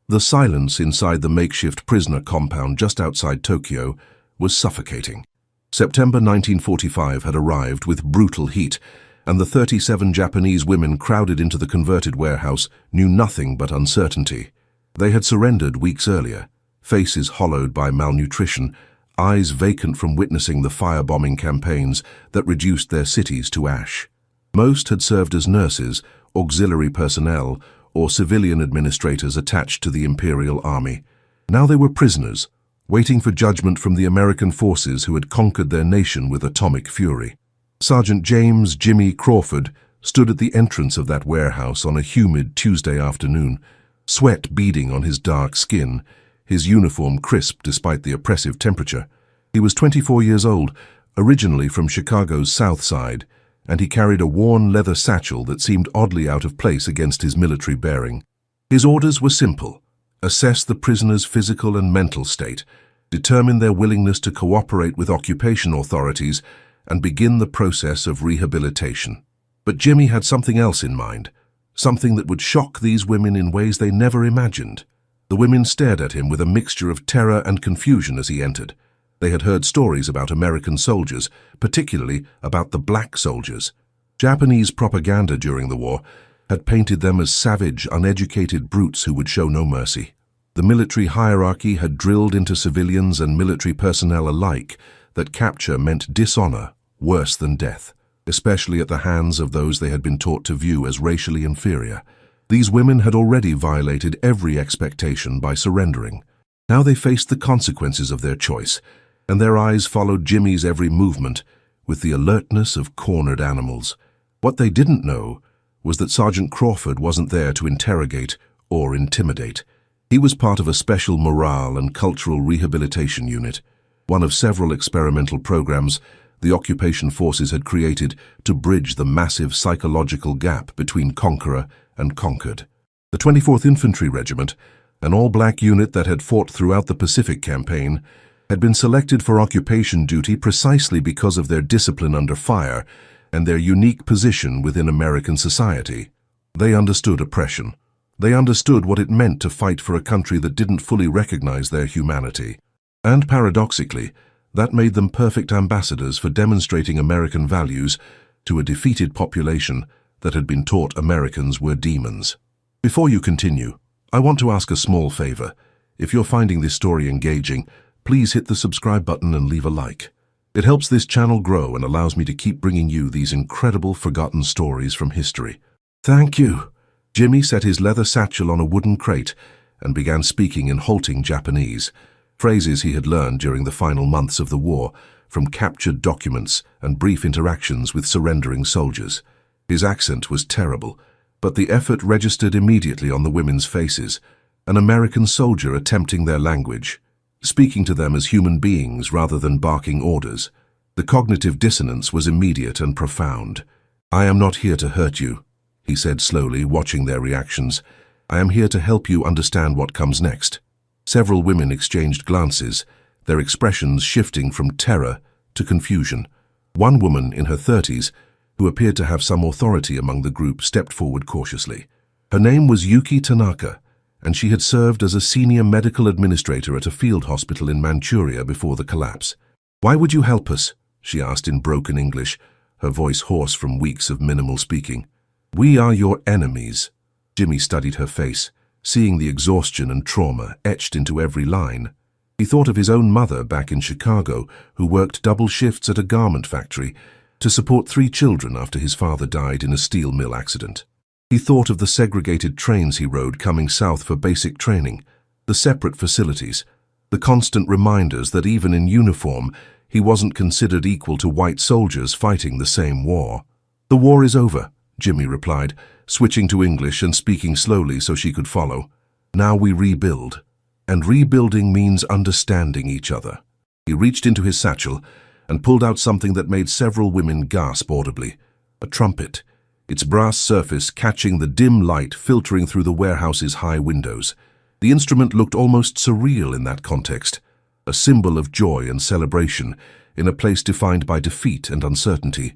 The silence inside the makeshift prisoner compound just outside Tokyo was suffocating. September 1945 had arrived with brutal heat, and the 37 Japanese women crowded into the converted warehouse knew nothing but uncertainty. They had surrendered weeks earlier, faces hollowed by malnutrition, eyes vacant from witnessing the firebombing campaigns that reduced their cities to ash. Most had served as nurses, auxiliary personnel, or civilian administrators attached to the Imperial Army. Now they were prisoners, waiting for judgment from the American forces who had conquered their nation with atomic fury. Sergeant James "Jimmy" Crawford stood at the entrance of that warehouse on a humid Tuesday afternoon, sweat beading on his dark skin, his uniform crisp despite the oppressive temperature. He was 24 years old, originally from Chicago's South Side, and he carried a worn leather satchel that seemed oddly out of place against his military bearing. His orders were simple: assess the prisoners' physical and mental state, determine their willingness to cooperate with occupation authorities, and begin the process of rehabilitation. But Jimmy had something else in mind, something that would shock these women in ways they never imagined. The women stared at him with a mixture of terror and confusion as he entered. They had heard stories about American soldiers, particularly about the black soldiers. Japanese propaganda during the war had painted them as savage, uneducated brutes who would show no mercy. The military hierarchy had drilled into civilians and military personnel alike that capture meant dishonor, worse than death, especially at the hands of those they had been taught to view as racially inferior. These women had already violated every expectation by surrendering. Now they faced the consequences of their choice, and their eyes followed Jimmy's every movement with the alertness of cornered animals. What they didn't know was that Sergeant Crawford wasn't there to interrogate or intimidate. He was part of a special morale and cultural rehabilitation unit, one of several experimental programs the occupation forces had created to bridge the massive psychological gap between conqueror and conquered. The 24th Infantry Regiment, an all-black unit that had fought throughout the Pacific Campaign, had been selected for occupation duty precisely because of their discipline under fire and their unique position within American society. They understood oppression. They understood what it meant to fight for a country that didn't fully recognize their humanity. And paradoxically, that made them perfect ambassadors for demonstrating American values to a defeated population that had been taught Americans were demons. Before you continue, I want to ask a small favor. If you're finding this story engaging, please hit the subscribe button and leave a like. It helps this channel grow and allows me to keep bringing you these incredible forgotten stories from history. Thank you. Jimmy set his leather satchel on a wooden crate and began speaking in halting Japanese, phrases he had learned during the final months of the war from captured documents and brief interactions with surrendering soldiers. His accent was terrible, but the effort registered immediately on the women's faces, an American soldier attempting their language, speaking to them as human beings rather than barking orders. The cognitive dissonance was immediate and profound. "I am not here to hurt you," he said slowly, watching their reactions. "I am here to help you understand what comes next." Several women exchanged glances, their expressions shifting from terror to confusion. One woman in her 30s, who appeared to have some authority among the group, stepped forward cautiously. Her name was Yuki Tanaka, and she had served as a senior medical administrator at a field hospital in Manchuria before the collapse. "Why would you help us?" she asked in broken English, her voice hoarse from weeks of minimal speaking. "We are your enemies." Jimmy studied her face, seeing the exhaustion and trauma etched into every line. He thought of his own mother back in Chicago, who worked double shifts at a garment factory to support 3 children after his father died in a steel mill accident. He thought of the segregated trains he rode coming south for basic training, the separate facilities, the constant reminders that even in uniform, he wasn't considered equal to white soldiers fighting the same war. "The war is over," Jimmy replied, switching to English and speaking slowly so she could follow. "Now we rebuild. And rebuilding means understanding each other." He reached into his satchel and pulled out something that made several women gasp audibly: a trumpet, its brass surface catching the dim light filtering through the warehouse's high windows. The instrument looked almost surreal in that context, a symbol of joy and celebration in a place defined by defeat and uncertainty.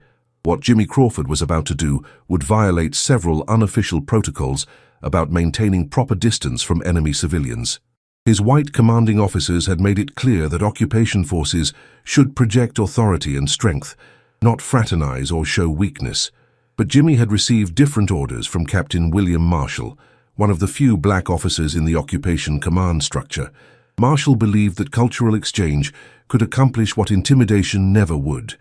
What Jimmy Crawford was about to do would violate several unofficial protocols about maintaining proper distance from enemy civilians. His white commanding officers had made it clear that occupation forces should project authority and strength, not fraternize or show weakness. But Jimmy had received different orders from Captain William Marshall, one of the few black officers in the occupation command structure. Marshall believed that cultural exchange could accomplish what intimidation never would: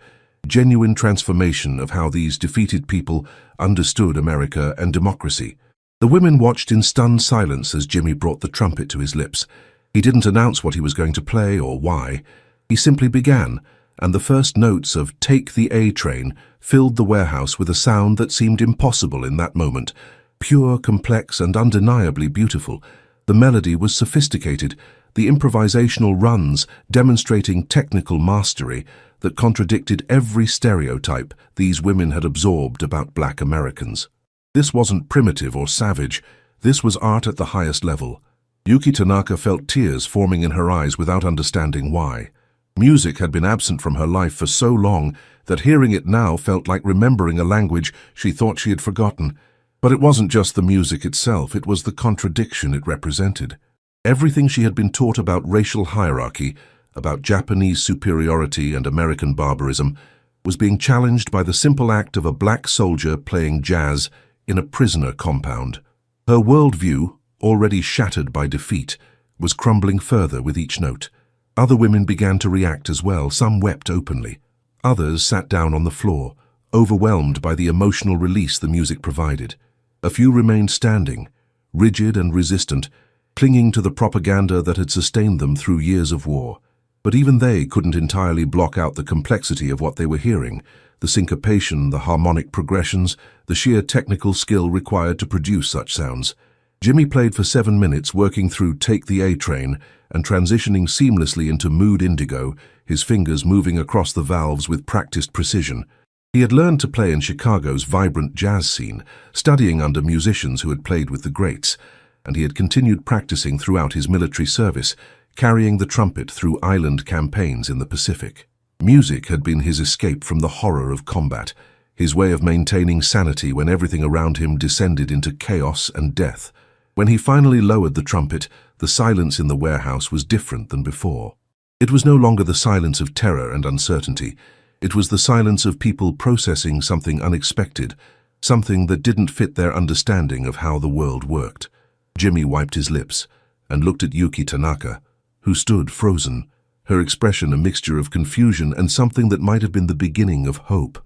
genuine transformation of how these defeated people understood America and democracy. The women watched in stunned silence as Jimmy brought the trumpet to his lips. He didn't announce what he was going to play or why. He simply began, and the first notes of "Take the A Train" filled the warehouse with a sound that seemed impossible in that moment. Pure, complex, and undeniably beautiful. The melody was sophisticated, the improvisational runs demonstrating technical mastery that contradicted every stereotype these women had absorbed about black Americans. This wasn't primitive or savage. This was art at the highest level. Yuki Tanaka felt tears forming in her eyes without understanding why. Music had been absent from her life for so long that hearing it now felt like remembering a language she thought she had forgotten. But it wasn't just the music itself, it was the contradiction it represented. Everything she had been taught about racial hierarchy, about Japanese superiority and American barbarism, was being challenged by the simple act of a black soldier playing jazz in a prisoner compound. Her worldview, already shattered by defeat, was crumbling further with each note. Other women began to react as well. Some wept openly. Others sat down on the floor, overwhelmed by the emotional release the music provided. A few remained standing, rigid and resistant, clinging to the propaganda that had sustained them through years of war. But even they couldn't entirely block out the complexity of what they were hearing, the syncopation, the harmonic progressions, the sheer technical skill required to produce such sounds. Jimmy played for 7 minutes, working through "Take the A Train" and transitioning seamlessly into "Mood Indigo," his fingers moving across the valves with practiced precision. He had learned to play in Chicago's vibrant jazz scene, studying under musicians who had played with the greats, and he had continued practicing throughout his military service, carrying the trumpet through island campaigns in the Pacific. Music had been his escape from the horror of combat, his way of maintaining sanity when everything around him descended into chaos and death. When he finally lowered the trumpet, the silence in the warehouse was different than before. It was no longer the silence of terror and uncertainty. It was the silence of people processing something unexpected, something that didn't fit their understanding of how the world worked. Jimmy wiped his lips and looked at Yuki Tanaka, who stood frozen, her expression a mixture of confusion and something that might have been the beginning of hope.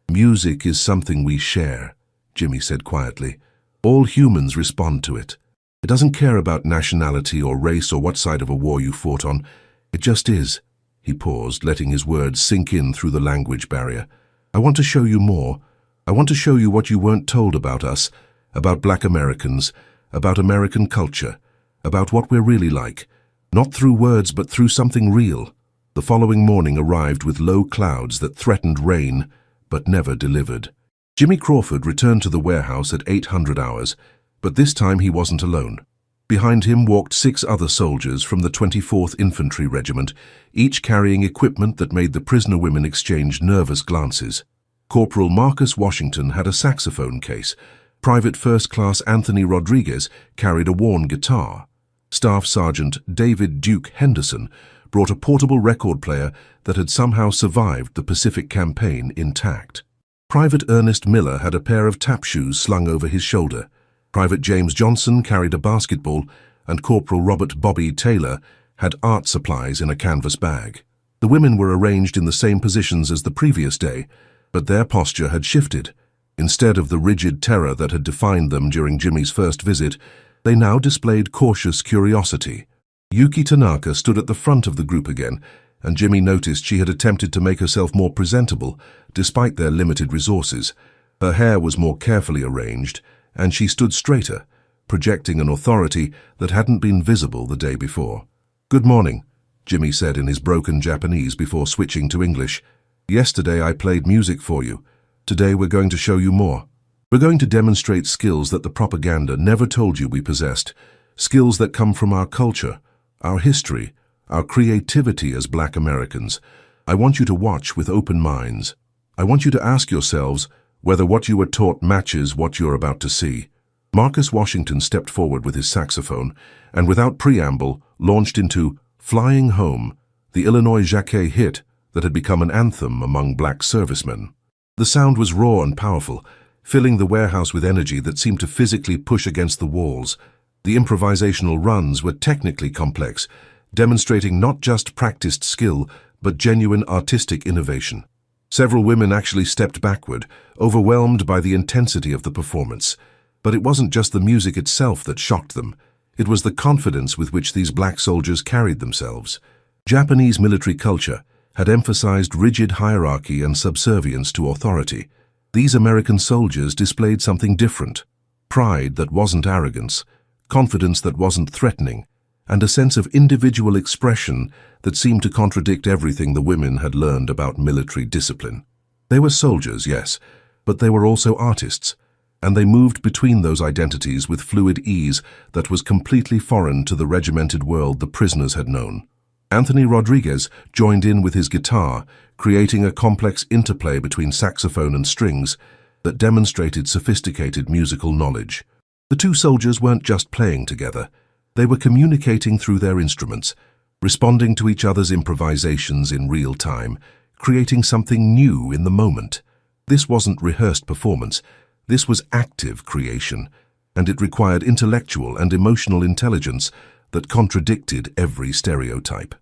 "Music is something we share," Jimmy said quietly. "All humans respond to it. It doesn't care about nationality or race or what side of a war you fought on. It just is." He paused, letting his words sink in through the language barrier. "I want to show you more. I want to show you what you weren't told about us, about black Americans, about American culture, about what we're really like. Not through words, but through something real." The following morning arrived with low clouds that threatened rain, but never delivered. Jimmy Crawford returned to the warehouse at 800 hours, but this time he wasn't alone. Behind him walked 6 other soldiers from the 24th Infantry Regiment, each carrying equipment that made the prisoner women exchange nervous glances. Corporal Marcus Washington had a saxophone case. Private First Class Anthony Rodriguez carried a worn guitar. Staff Sergeant David Duke Henderson brought a portable record player that had somehow survived the Pacific campaign intact. Private Ernest Miller had a pair of tap shoes slung over his shoulder. Private James Johnson carried a basketball, and Corporal Robert "Bobby" Taylor had art supplies in a canvas bag. The women were arranged in the same positions as the previous day, but their posture had shifted. Instead of the rigid terror that had defined them during Jimmy's first visit, they now displayed cautious curiosity. Yuki Tanaka stood at the front of the group again, and Jimmy noticed she had attempted to make herself more presentable, despite their limited resources. Her hair was more carefully arranged, and she stood straighter, projecting an authority that hadn't been visible the day before. "Good morning," Jimmy said in his broken Japanese before switching to English. "Yesterday I played music for you. Today we're going to show you more. We're going to demonstrate skills that the propaganda never told you we possessed, skills that come from our culture, our history, our creativity as black Americans. I want you to watch with open minds." I want you to ask yourselves whether what you were taught matches what you're about to see. Marcus Washington stepped forward with his saxophone and without preamble launched into Flying Home, the Illinois Jacquet hit that had become an anthem among black servicemen. The sound was raw and powerful, filling the warehouse with energy that seemed to physically push against the walls. The improvisational runs were technically complex, demonstrating not just practiced skill, but genuine artistic innovation. Several women actually stepped backward, overwhelmed by the intensity of the performance. But it wasn't just the music itself that shocked them. It was the confidence with which these black soldiers carried themselves. Japanese military culture had emphasized rigid hierarchy and subservience to authority. These American soldiers displayed something different: pride that wasn't arrogance, confidence that wasn't threatening, and a sense of individual expression that seemed to contradict everything the women had learned about military discipline. They were soldiers, yes, but they were also artists, and they moved between those identities with fluid ease that was completely foreign to the regimented world the prisoners had known. Anthony Rodriguez joined in with his guitar, creating a complex interplay between saxophone and strings that demonstrated sophisticated musical knowledge. The two soldiers weren't just playing together. They were communicating through their instruments, responding to each other's improvisations in real time, creating something new in the moment. This wasn't rehearsed performance. This was active creation, and it required intellectual and emotional intelligence that contradicted every stereotype.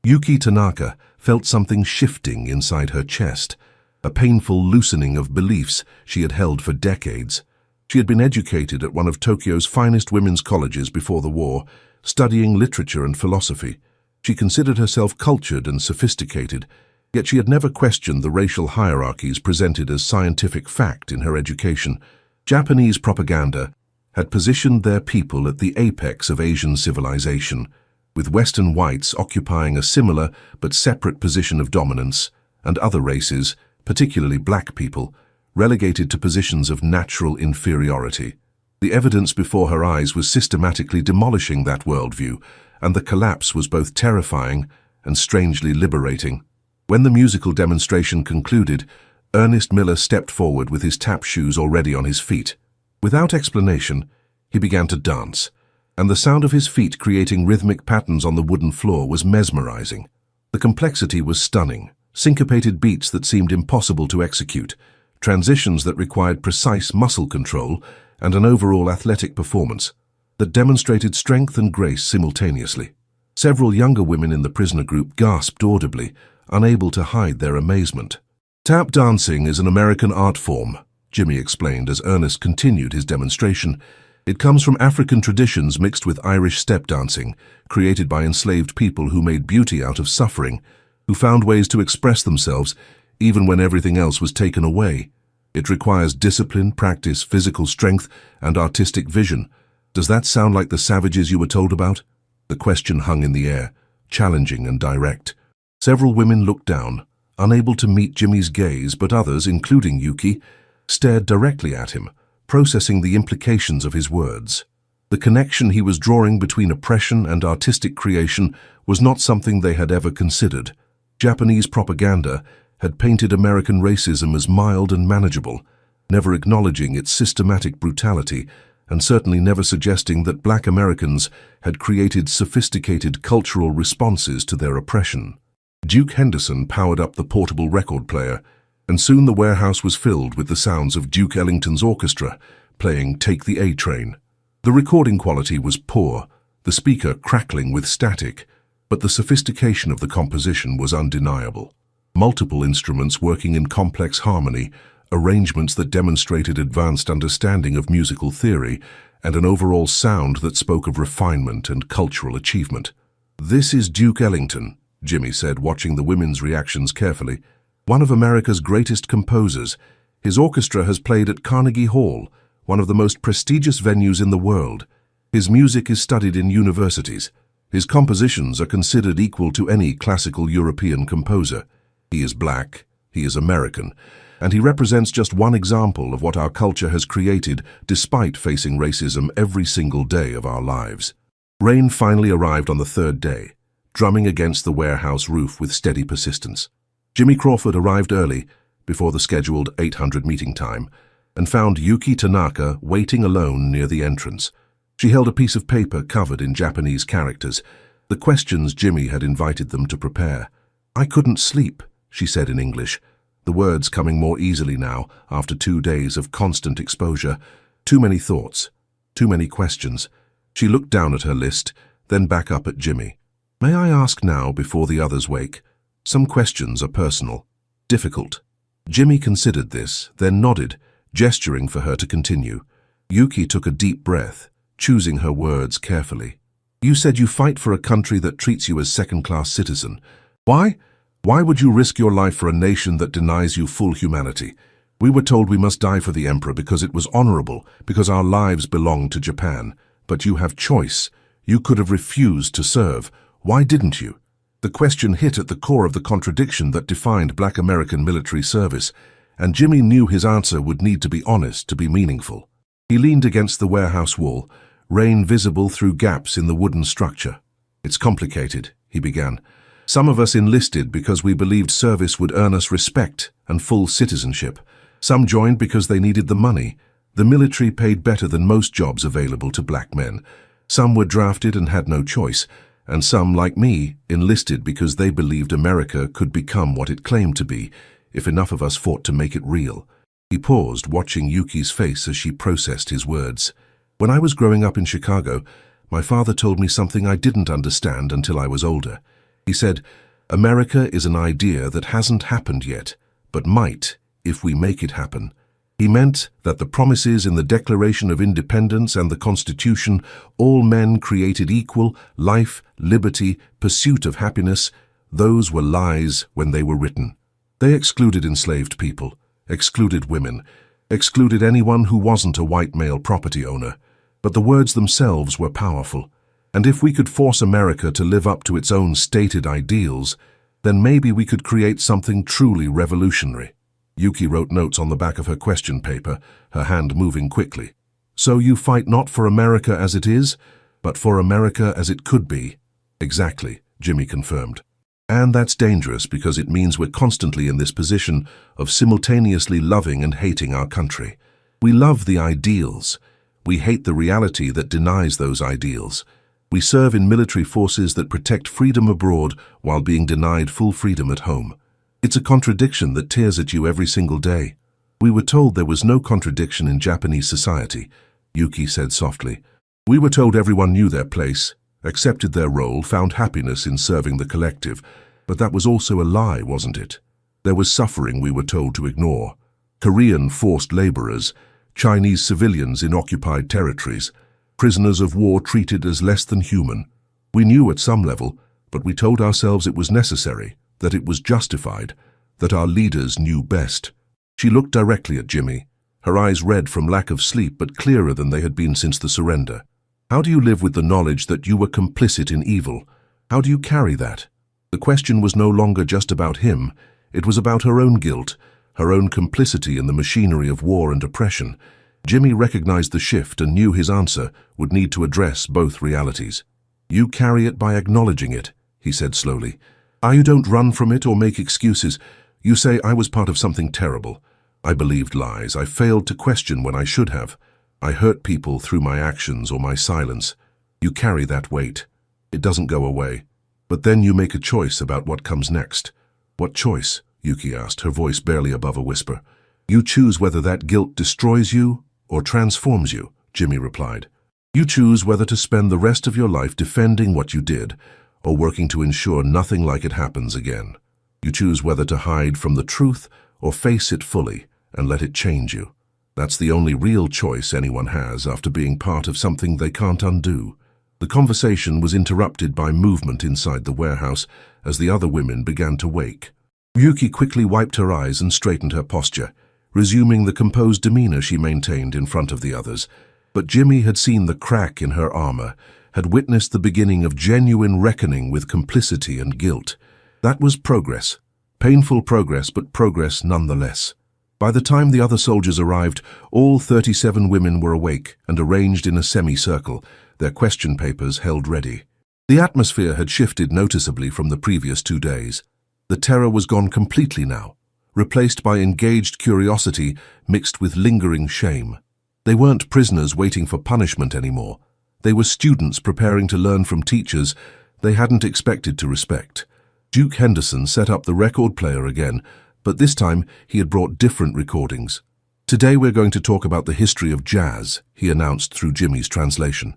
Yuki Tanaka felt something shifting inside her chest, a painful loosening of beliefs she had held for decades. She had been educated at one of Tokyo's finest women's colleges before the war, studying literature and philosophy. She considered herself cultured and sophisticated, yet she had never questioned the racial hierarchies presented as scientific fact in her education. Japanese propaganda had positioned their people at the apex of Asian civilization, with Western whites occupying a similar but separate position of dominance, and other races, particularly black people, relegated to positions of natural inferiority. The evidence before her eyes was systematically demolishing that worldview, and the collapse was both terrifying and strangely liberating. When the musical demonstration concluded, Ernest Miller stepped forward with his tap shoes already on his feet. Without explanation, he began to dance, and the sound of his feet creating rhythmic patterns on the wooden floor was mesmerizing. The complexity was stunning, syncopated beats that seemed impossible to execute, transitions that required precise muscle control, and an overall athletic performance that demonstrated strength and grace simultaneously. Several younger women in the prisoner group gasped audibly, unable to hide their amazement. Tap dancing is an American art form, Jimmy explained as Ernest continued his demonstration. It comes from African traditions mixed with Irish step dancing, created by enslaved people who made beauty out of suffering, who found ways to express themselves even when everything else was taken away. It requires discipline, practice, physical strength, and artistic vision. Does that sound like the savages you were told about? The question hung in the air, challenging and direct. Several women looked down, unable to meet Jimmy's gaze, but others, including Yuki, stared directly at him, processing the implications of his words. The connection he was drawing between oppression and artistic creation was not something they had ever considered. Japanese propaganda had painted American racism as mild and manageable, never acknowledging its systematic brutality, and certainly never suggesting that black Americans had created sophisticated cultural responses to their oppression. Duke Henderson powered up the portable record player, and soon the warehouse was filled with the sounds of Duke Ellington's orchestra playing Take the A Train. The recording quality was poor, the speaker crackling with static, but the sophistication of the composition was undeniable. Multiple instruments working in complex harmony, arrangements that demonstrated advanced understanding of musical theory, and an overall sound that spoke of refinement and cultural achievement. "This is Duke Ellington," Jimmy said, watching the women's reactions carefully. "One of America's greatest composers. His orchestra has played at Carnegie Hall, one of the most prestigious venues in the world. His music is studied in universities. His compositions are considered equal to any classical European composer. He is black, he is American, and he represents just one example of what our culture has created despite facing racism every single day of our lives." Rain finally arrived on the third day, drumming against the warehouse roof with steady persistence. Jimmy Crawford arrived early, before the scheduled 800 meeting time, and found Yuki Tanaka waiting alone near the entrance. She held a piece of paper covered in Japanese characters, the questions Jimmy had invited them to prepare. "I couldn't sleep," she said in English, the words coming more easily now after 2 days of constant exposure. Too many thoughts, too many questions. She looked down at her list, then back up at Jimmy. "May I ask now before the others wake? Some questions are personal, difficult." Jimmy considered this, then nodded, gesturing for her to continue. Yuki took a deep breath, choosing her words carefully. "You said you fight for a country that treats you as second-class citizen. Why? Why would you risk your life for a nation that denies you full humanity? We were told we must die for the emperor because it was honorable, because our lives belonged to Japan. But you have choice. You could have refused to serve. Why didn't you?" The question hit at the core of the contradiction that defined Black American military service, and Jimmy knew his answer would need to be honest to be meaningful. He leaned against the warehouse wall, rain visible through gaps in the wooden structure. "It's complicated," he began. "Some of us enlisted because we believed service would earn us respect and full citizenship. Some joined because they needed the money. The military paid better than most jobs available to black men. Some were drafted and had no choice, and some, like me, enlisted because they believed America could become what it claimed to be, if enough of us fought to make it real." He paused, watching Yuki's face as she processed his words. "When I was growing up in Chicago, my father told me something I didn't understand until I was older. He said, 'America is an idea that hasn't happened yet, but might if we make it happen.' He meant that the promises in the Declaration of Independence and the Constitution, all men created equal, life, liberty, pursuit of happiness, those were lies when they were written. They excluded enslaved people, excluded women, excluded anyone who wasn't a white male property owner. But the words themselves were powerful, and if we could force America to live up to its own stated ideals, then maybe we could create something truly revolutionary." Yuki wrote notes on the back of her question paper, her hand moving quickly. "So you fight not for America as it is, but for America as it could be." "Exactly," Jimmy confirmed. "And that's dangerous because it means we're constantly in this position of simultaneously loving and hating our country. We love the ideals. We hate the reality that denies those ideals. We serve in military forces that protect freedom abroad while being denied full freedom at home. It's a contradiction that tears at you every single day." "We were told there was no contradiction in Japanese society," Yuki said softly. "We were told everyone knew their place, accepted their role, found happiness in serving the collective. But that was also a lie, wasn't it? There was suffering we were told to ignore. Korean forced laborers, Chinese civilians in occupied territories, prisoners of war treated as less than human. We knew at some level, but we told ourselves it was necessary, that it was justified, that our leaders knew best." She looked directly at Jimmy, her eyes red from lack of sleep but clearer than they had been since the surrender. "How do you live with the knowledge that you were complicit in evil? How do you carry that?" The question was no longer just about him. It was about her own guilt, her own complicity in the machinery of war and oppression. Jimmy recognized the shift and knew his answer would need to address both realities. "You carry it by acknowledging it," he said slowly. "You don't run from it or make excuses. You say I was part of something terrible. I believed lies. I failed to question when I should have. I hurt people through my actions or my silence. You carry that weight. It doesn't go away. But then you make a choice about what comes next." "What choice?" Yuki asked, her voice barely above a whisper. "You choose whether that guilt destroys you or transforms you," Jimmy replied. "You choose whether to spend the rest of your life defending what you did or working to ensure nothing like it happens again. You choose whether to hide from the truth or face it fully and let it change you. That's the only real choice anyone has after being part of something they can't undo." The conversation was interrupted by movement inside the warehouse as the other women began to wake. Yuki quickly wiped her eyes and straightened her posture, resuming the composed demeanor she maintained in front of the others. But Jimmy had seen the crack in her armor, had witnessed the beginning of genuine reckoning with complicity and guilt. That was progress. Painful progress, but progress nonetheless. By the time the other soldiers arrived, all 37 women were awake and arranged in a semicircle, their question papers held ready. The atmosphere had shifted noticeably from the previous 2 days. The terror was gone completely now. replaced by engaged curiosity mixed with lingering shame. They weren't prisoners waiting for punishment anymore. They were students preparing to learn from teachers they hadn't expected to respect. Duke Henderson set up the record player again, but this time he had brought different recordings. "Today we're going to talk about the history of jazz," he announced through Jimmy's translation.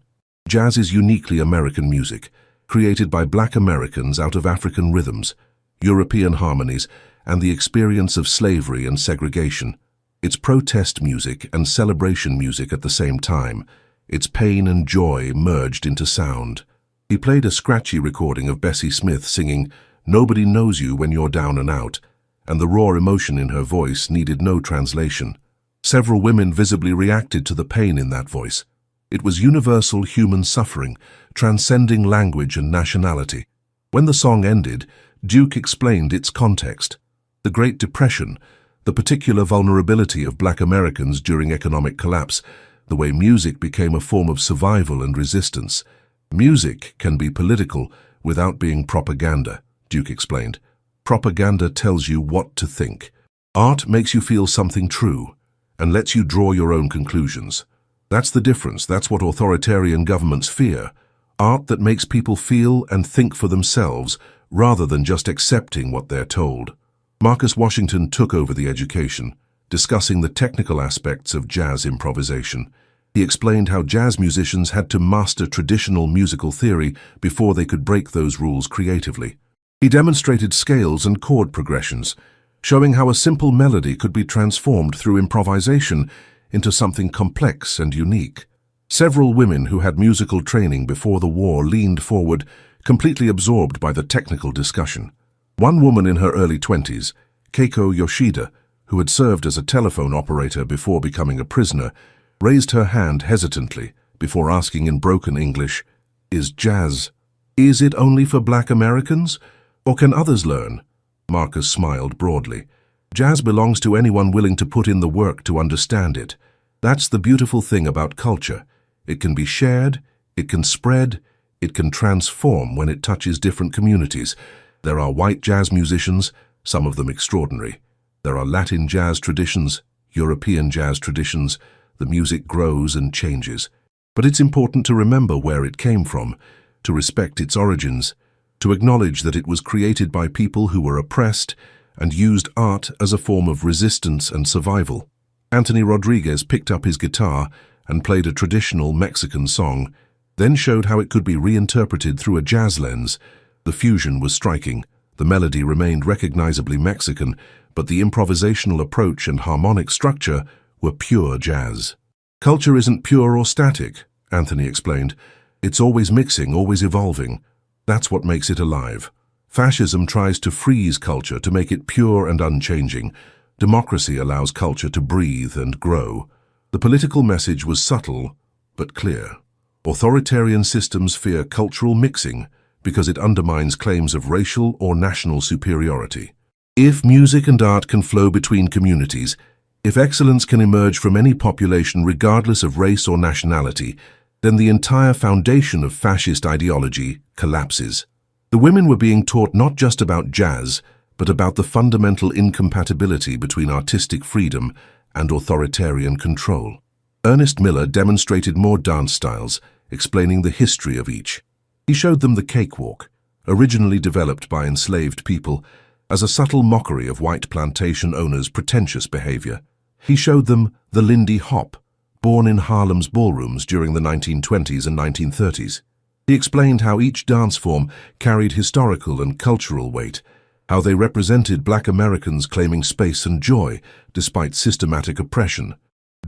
Jazz is uniquely American music, created by Black Americans out of African rhythms, European harmonies, and the experience of slavery and segregation. It's protest music and celebration music at the same time. It's pain and joy merged into sound. He played a scratchy recording of Bessie Smith singing "Nobody Knows You When You're Down and Out," and the raw emotion in her voice needed no translation. Several women visibly reacted to the pain in that voice. It was universal human suffering, transcending language and nationality. When the song ended, Duke explained its context. The Great Depression, the particular vulnerability of Black Americans during economic collapse, the way music became a form of survival and resistance. "Music can be political without being propaganda," Duke explained. "Propaganda tells you what to think. Art makes you feel something true and lets you draw your own conclusions. That's the difference. That's what authoritarian governments fear. Art that makes people feel and think for themselves rather than just accepting what they're told." Marcus Washington took over the education, discussing the technical aspects of jazz improvisation. He explained how jazz musicians had to master traditional musical theory before they could break those rules creatively. He demonstrated scales and chord progressions, showing how a simple melody could be transformed through improvisation into something complex and unique. Several women who had musical training before the war leaned forward, completely absorbed by the technical discussion. One woman in her early 20s, Keiko Yoshida, who had served as a telephone operator before becoming a prisoner, raised her hand hesitantly before asking in broken English, "Is it only for Black Americans? Or can others learn?" Marcus smiled broadly. "Jazz belongs to anyone willing to put in the work to understand it. That's the beautiful thing about culture. It can be shared, it can spread, it can transform when it touches different communities. There are white jazz musicians, some of them extraordinary. There are Latin jazz traditions, European jazz traditions. The music grows and changes. But it's important to remember where it came from, to respect its origins, to acknowledge that it was created by people who were oppressed and used art as a form of resistance and survival." Anthony Rodriguez picked up his guitar and played a traditional Mexican song, then showed how it could be reinterpreted through a jazz lens. The fusion was striking. The melody remained recognizably Mexican, but the improvisational approach and harmonic structure were pure jazz. "Culture isn't pure or static," Anthony explained. "It's always mixing, always evolving. That's what makes it alive. Fascism tries to freeze culture to make it pure and unchanging. Democracy allows culture to breathe and grow." The political message was subtle but clear. Authoritarian systems fear cultural mixing because it undermines claims of racial or national superiority. If music and art can flow between communities, if excellence can emerge from any population regardless of race or nationality, then the entire foundation of fascist ideology collapses. The women were being taught not just about jazz, but about the fundamental incompatibility between artistic freedom and authoritarian control. Ernest Miller demonstrated more dance styles, explaining the history of each. He showed them the cakewalk, originally developed by enslaved people, as a subtle mockery of white plantation owners' pretentious behavior. He showed them the Lindy Hop, born in Harlem's ballrooms during the 1920s and 1930s. He explained how each dance form carried historical and cultural weight, how they represented Black Americans claiming space and joy despite systematic oppression.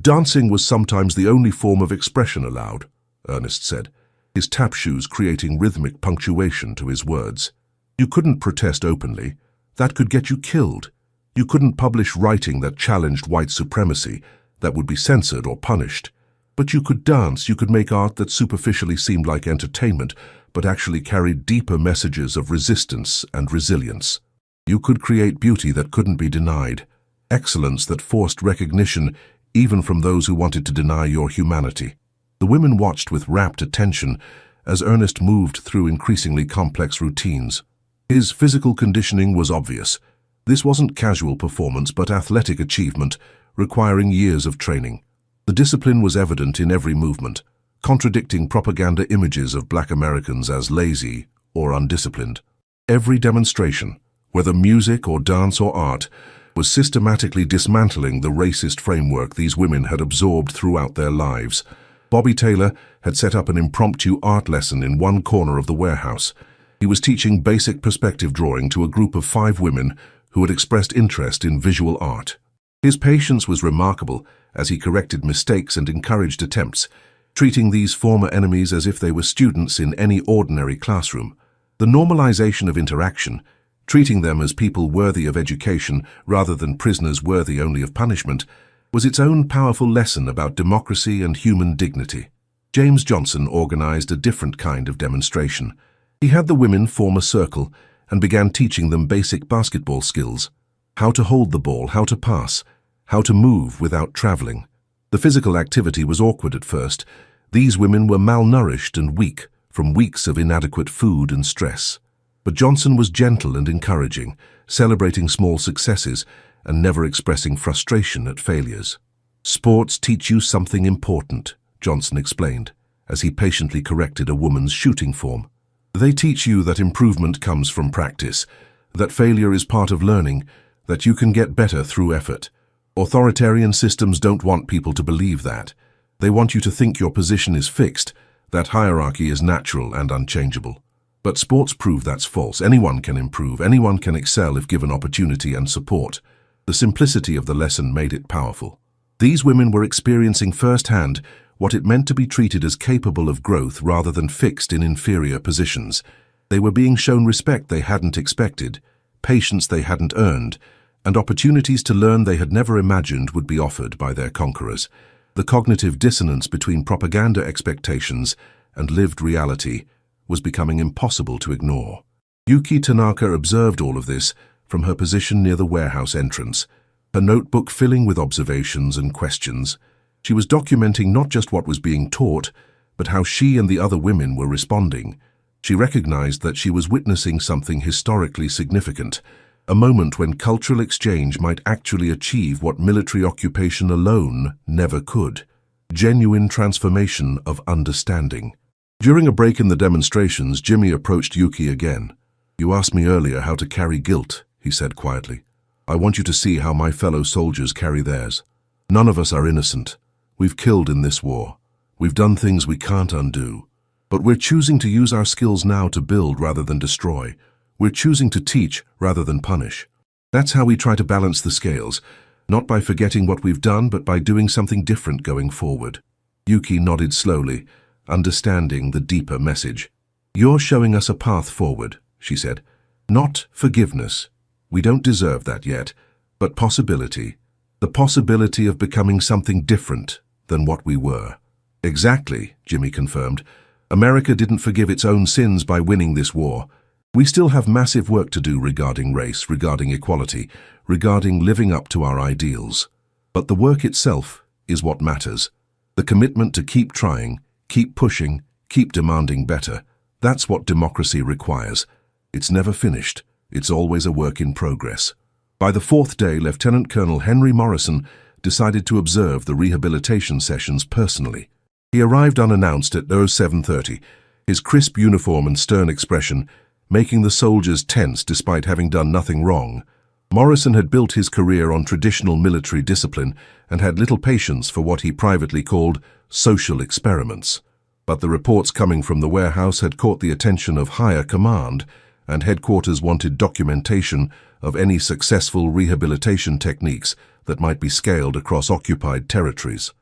"Dancing was sometimes the only form of expression allowed," Ernest said, his tap shoes creating rhythmic punctuation to his words. "You couldn't protest openly. That could get you killed. You couldn't publish writing that challenged white supremacy, that would be censored or punished. But you could dance, you could make art that superficially seemed like entertainment, but actually carried deeper messages of resistance and resilience. You could create beauty that couldn't be denied, excellence that forced recognition even from those who wanted to deny your humanity." The women watched with rapt attention as Ernest moved through increasingly complex routines. His physical conditioning was obvious. This wasn't casual performance but athletic achievement, requiring years of training. The discipline was evident in every movement, contradicting propaganda images of Black Americans as lazy or undisciplined. Every demonstration, whether music or dance or art, was systematically dismantling the racist framework these women had absorbed throughout their lives. Bobby Taylor had set up an impromptu art lesson in one corner of the warehouse. He was teaching basic perspective drawing to a group of 5 women who had expressed interest in visual art. His patience was remarkable as he corrected mistakes and encouraged attempts, treating these former enemies as if they were students in any ordinary classroom. The normalization of interaction, treating them as people worthy of education rather than prisoners worthy only of punishment, was its own powerful lesson about democracy and human dignity. James Johnson organized a different kind of demonstration. He had the women form a circle and began teaching them basic basketball skills: how to hold the ball, how to pass, how to move without traveling. The physical activity was awkward at first. These women were malnourished and weak from weeks of inadequate food and stress. But Johnson was gentle and encouraging, celebrating small successes and never expressing frustration at failures. "Sports teach you something important," Johnson explained, as he patiently corrected a woman's shooting form. "They teach you that improvement comes from practice, that failure is part of learning, that you can get better through effort. Authoritarian systems don't want people to believe that. They want you to think your position is fixed, that hierarchy is natural and unchangeable. But sports prove that's false. Anyone can improve, anyone can excel if given opportunity and support." The simplicity of the lesson made it powerful. These women were experiencing firsthand what it meant to be treated as capable of growth rather than fixed in inferior positions. They were being shown respect they hadn't expected, patience they hadn't earned, and opportunities to learn they had never imagined would be offered by their conquerors. The cognitive dissonance between propaganda expectations and lived reality was becoming impossible to ignore. Yuki Tanaka observed all of this from her position near the warehouse entrance, her notebook filling with observations and questions. She was documenting not just what was being taught, but how she and the other women were responding. She recognized that she was witnessing something historically significant, a moment when cultural exchange might actually achieve what military occupation alone never could: genuine transformation of understanding. During a break in the demonstrations, Jimmy approached Yuki again. "You asked me earlier how to carry guilt," he said quietly. "I want you to see how my fellow soldiers carry theirs. None of us are innocent. We've killed in this war. We've done things we can't undo. But we're choosing to use our skills now to build rather than destroy. We're choosing to teach rather than punish. That's how we try to balance the scales, not by forgetting what we've done, but by doing something different going forward." Yuki nodded slowly, understanding the deeper message. "You're showing us a path forward," she said. "Not forgiveness. We don't deserve that yet, but possibility. The possibility of becoming something different than what we were." "Exactly," Jimmy confirmed. "America didn't forgive its own sins by winning this war. We still have massive work to do regarding race, regarding equality, regarding living up to our ideals. But the work itself is what matters. The commitment to keep trying, keep pushing, keep demanding better. That's what democracy requires. It's never finished. It's always a work in progress." By the 4th day, Lieutenant Colonel Henry Morrison decided to observe the rehabilitation sessions personally. He arrived unannounced at 07:30, his crisp uniform and stern expression making the soldiers tense despite having done nothing wrong. Morrison had built his career on traditional military discipline and had little patience for what he privately called social experiments. But the reports coming from the warehouse had caught the attention of higher command, and headquarters wanted documentation of any successful rehabilitation techniques that might be scaled across occupied territories.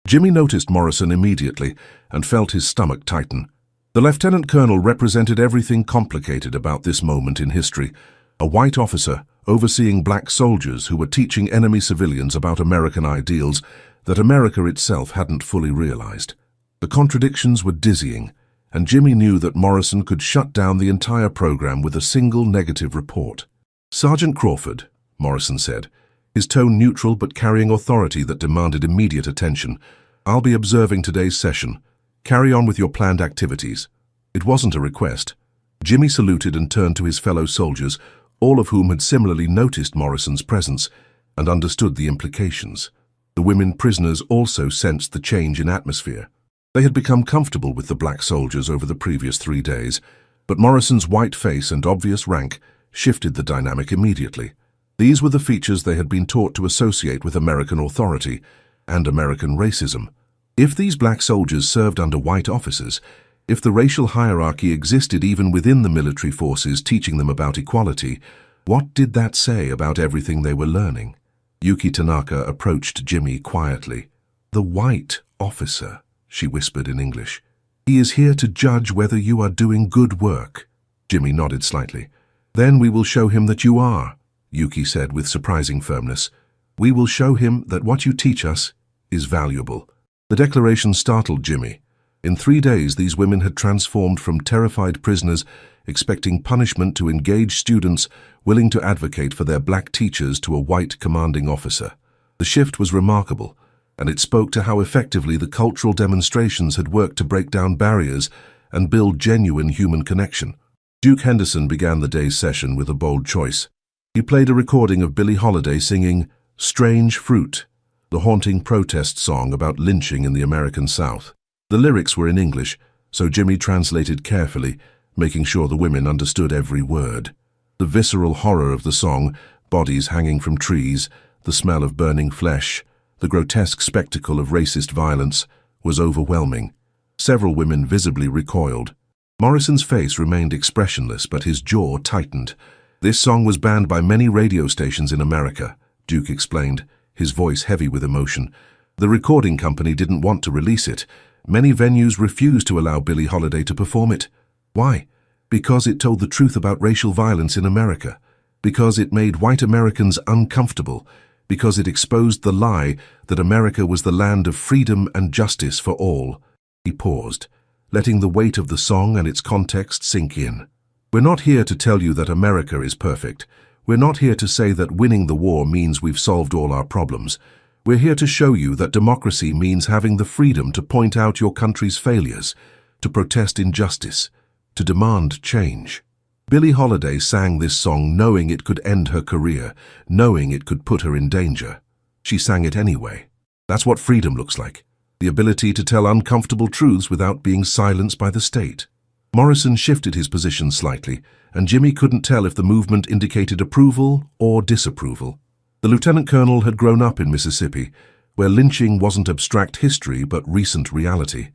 Jimmy noticed Morrison immediately and felt his stomach tighten. The lieutenant colonel represented everything complicated about this moment in history: a white officer overseeing black soldiers who were teaching enemy civilians about American ideals that America itself hadn't fully realized. The contradictions were dizzying, and Jimmy knew that Morrison could shut down the entire program with a single negative report. "Sergeant Crawford," Morrison said, his tone neutral but carrying authority that demanded immediate attention, "I'll be observing today's session. Carry on with your planned activities." It wasn't a request. Jimmy saluted and turned to his fellow soldiers, all of whom had similarly noticed Morrison's presence and understood the implications. The women prisoners also sensed the change in atmosphere. They had become comfortable with the black soldiers over the previous 3 days, but Morrison's white face and obvious rank shifted the dynamic immediately. These were the features they had been taught to associate with American authority and American racism. If these black soldiers served under white officers, if the racial hierarchy existed even within the military forces teaching them about equality, what did that say about everything they were learning? Yuki Tanaka approached Jimmy quietly. "The white officer," she whispered in English. "He is here to judge whether you are doing good work." Jimmy nodded slightly. "Then we will show him that you are," Yuki said with surprising firmness. "We will show him that what you teach us is valuable." The declaration startled Jimmy. In 3 days, these women had transformed from terrified prisoners expecting punishment to engaged students willing to advocate for their black teachers to a white commanding officer. The shift was remarkable, and it spoke to how effectively the cultural demonstrations had worked to break down barriers and build genuine human connection. Duke Henderson began the day's session with a bold choice. He played a recording of Billie Holiday singing "Strange Fruit," the haunting protest song about lynching in the American South. The lyrics were in English, so Jimmy translated carefully, making sure the women understood every word. The visceral horror of the song, bodies hanging from trees, the smell of burning flesh, the grotesque spectacle of racist violence, was overwhelming. Several women visibly recoiled. Morrison's face remained expressionless, but his jaw tightened. "This song was banned by many radio stations in America," Duke explained, his voice heavy with emotion. "The recording company didn't want to release it. Many venues refused to allow Billie Holiday to perform it. Why? Because it told the truth about racial violence in America. Because it made white Americans uncomfortable. Because it exposed the lie that America was the land of freedom and justice for all." He paused, letting the weight of the song and its context sink in. "We're not here to tell you that America is perfect. We're not here to say that winning the war means we've solved all our problems. We're here to show you that democracy means having the freedom to point out your country's failures, to protest injustice, to demand change." Billie Holiday sang this song knowing it could end her career, knowing it could put her in danger. She sang it anyway. That's what freedom looks like, the ability to tell uncomfortable truths without being silenced by the state. Morrison shifted his position slightly, and Jimmy couldn't tell if the movement indicated approval or disapproval. The lieutenant colonel had grown up in Mississippi, where lynching wasn't abstract history but recent reality.